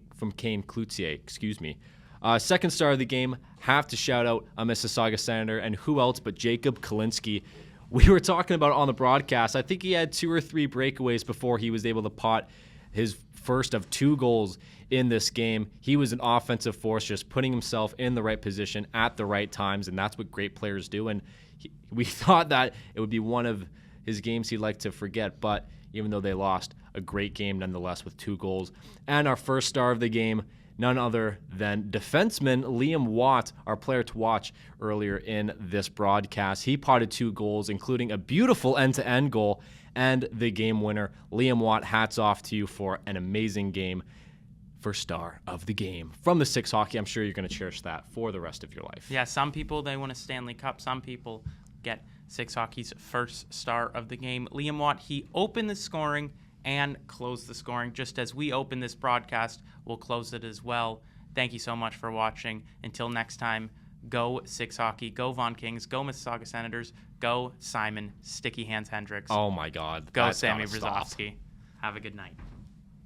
Cloutier. Second star of the game, have to shout out a Mississauga Senator, and who else but Jacob Kalinske. We were talking about it on the broadcast. I think he had 2 or 3 breakaways before he was able to pot his first of 2 goals in this game. He was an offensive force, just putting himself in the right position at the right times, and that's what great players do. And we thought that it would be one of his games he'd like to forget, but even though they lost, a great game nonetheless with 2 goals. And our first star of the game, none other than defenseman Liam Watt, our player to watch earlier in this broadcast. He potted 2 goals, including a beautiful end-to-end goal and the game winner. Liam Watt, hats off to you for an amazing game. First star of the game from the Six Hockey. I'm sure you're going to cherish that for the rest of your life. Yeah, some people, they win a Stanley Cup. Some people get Six Hockey's first star of the game. Liam Watt, he opened the scoring and closed the scoring. Just as we open this broadcast, we'll close it as well. Thank you so much for watching. Until next time, go Six Hockey, go Vaughan Kings, go Mississauga Senators, go Simon Sticky Hands Hendricks. Oh my God. Go That's Sammy gotta stop. Brzezowski. Have a good night.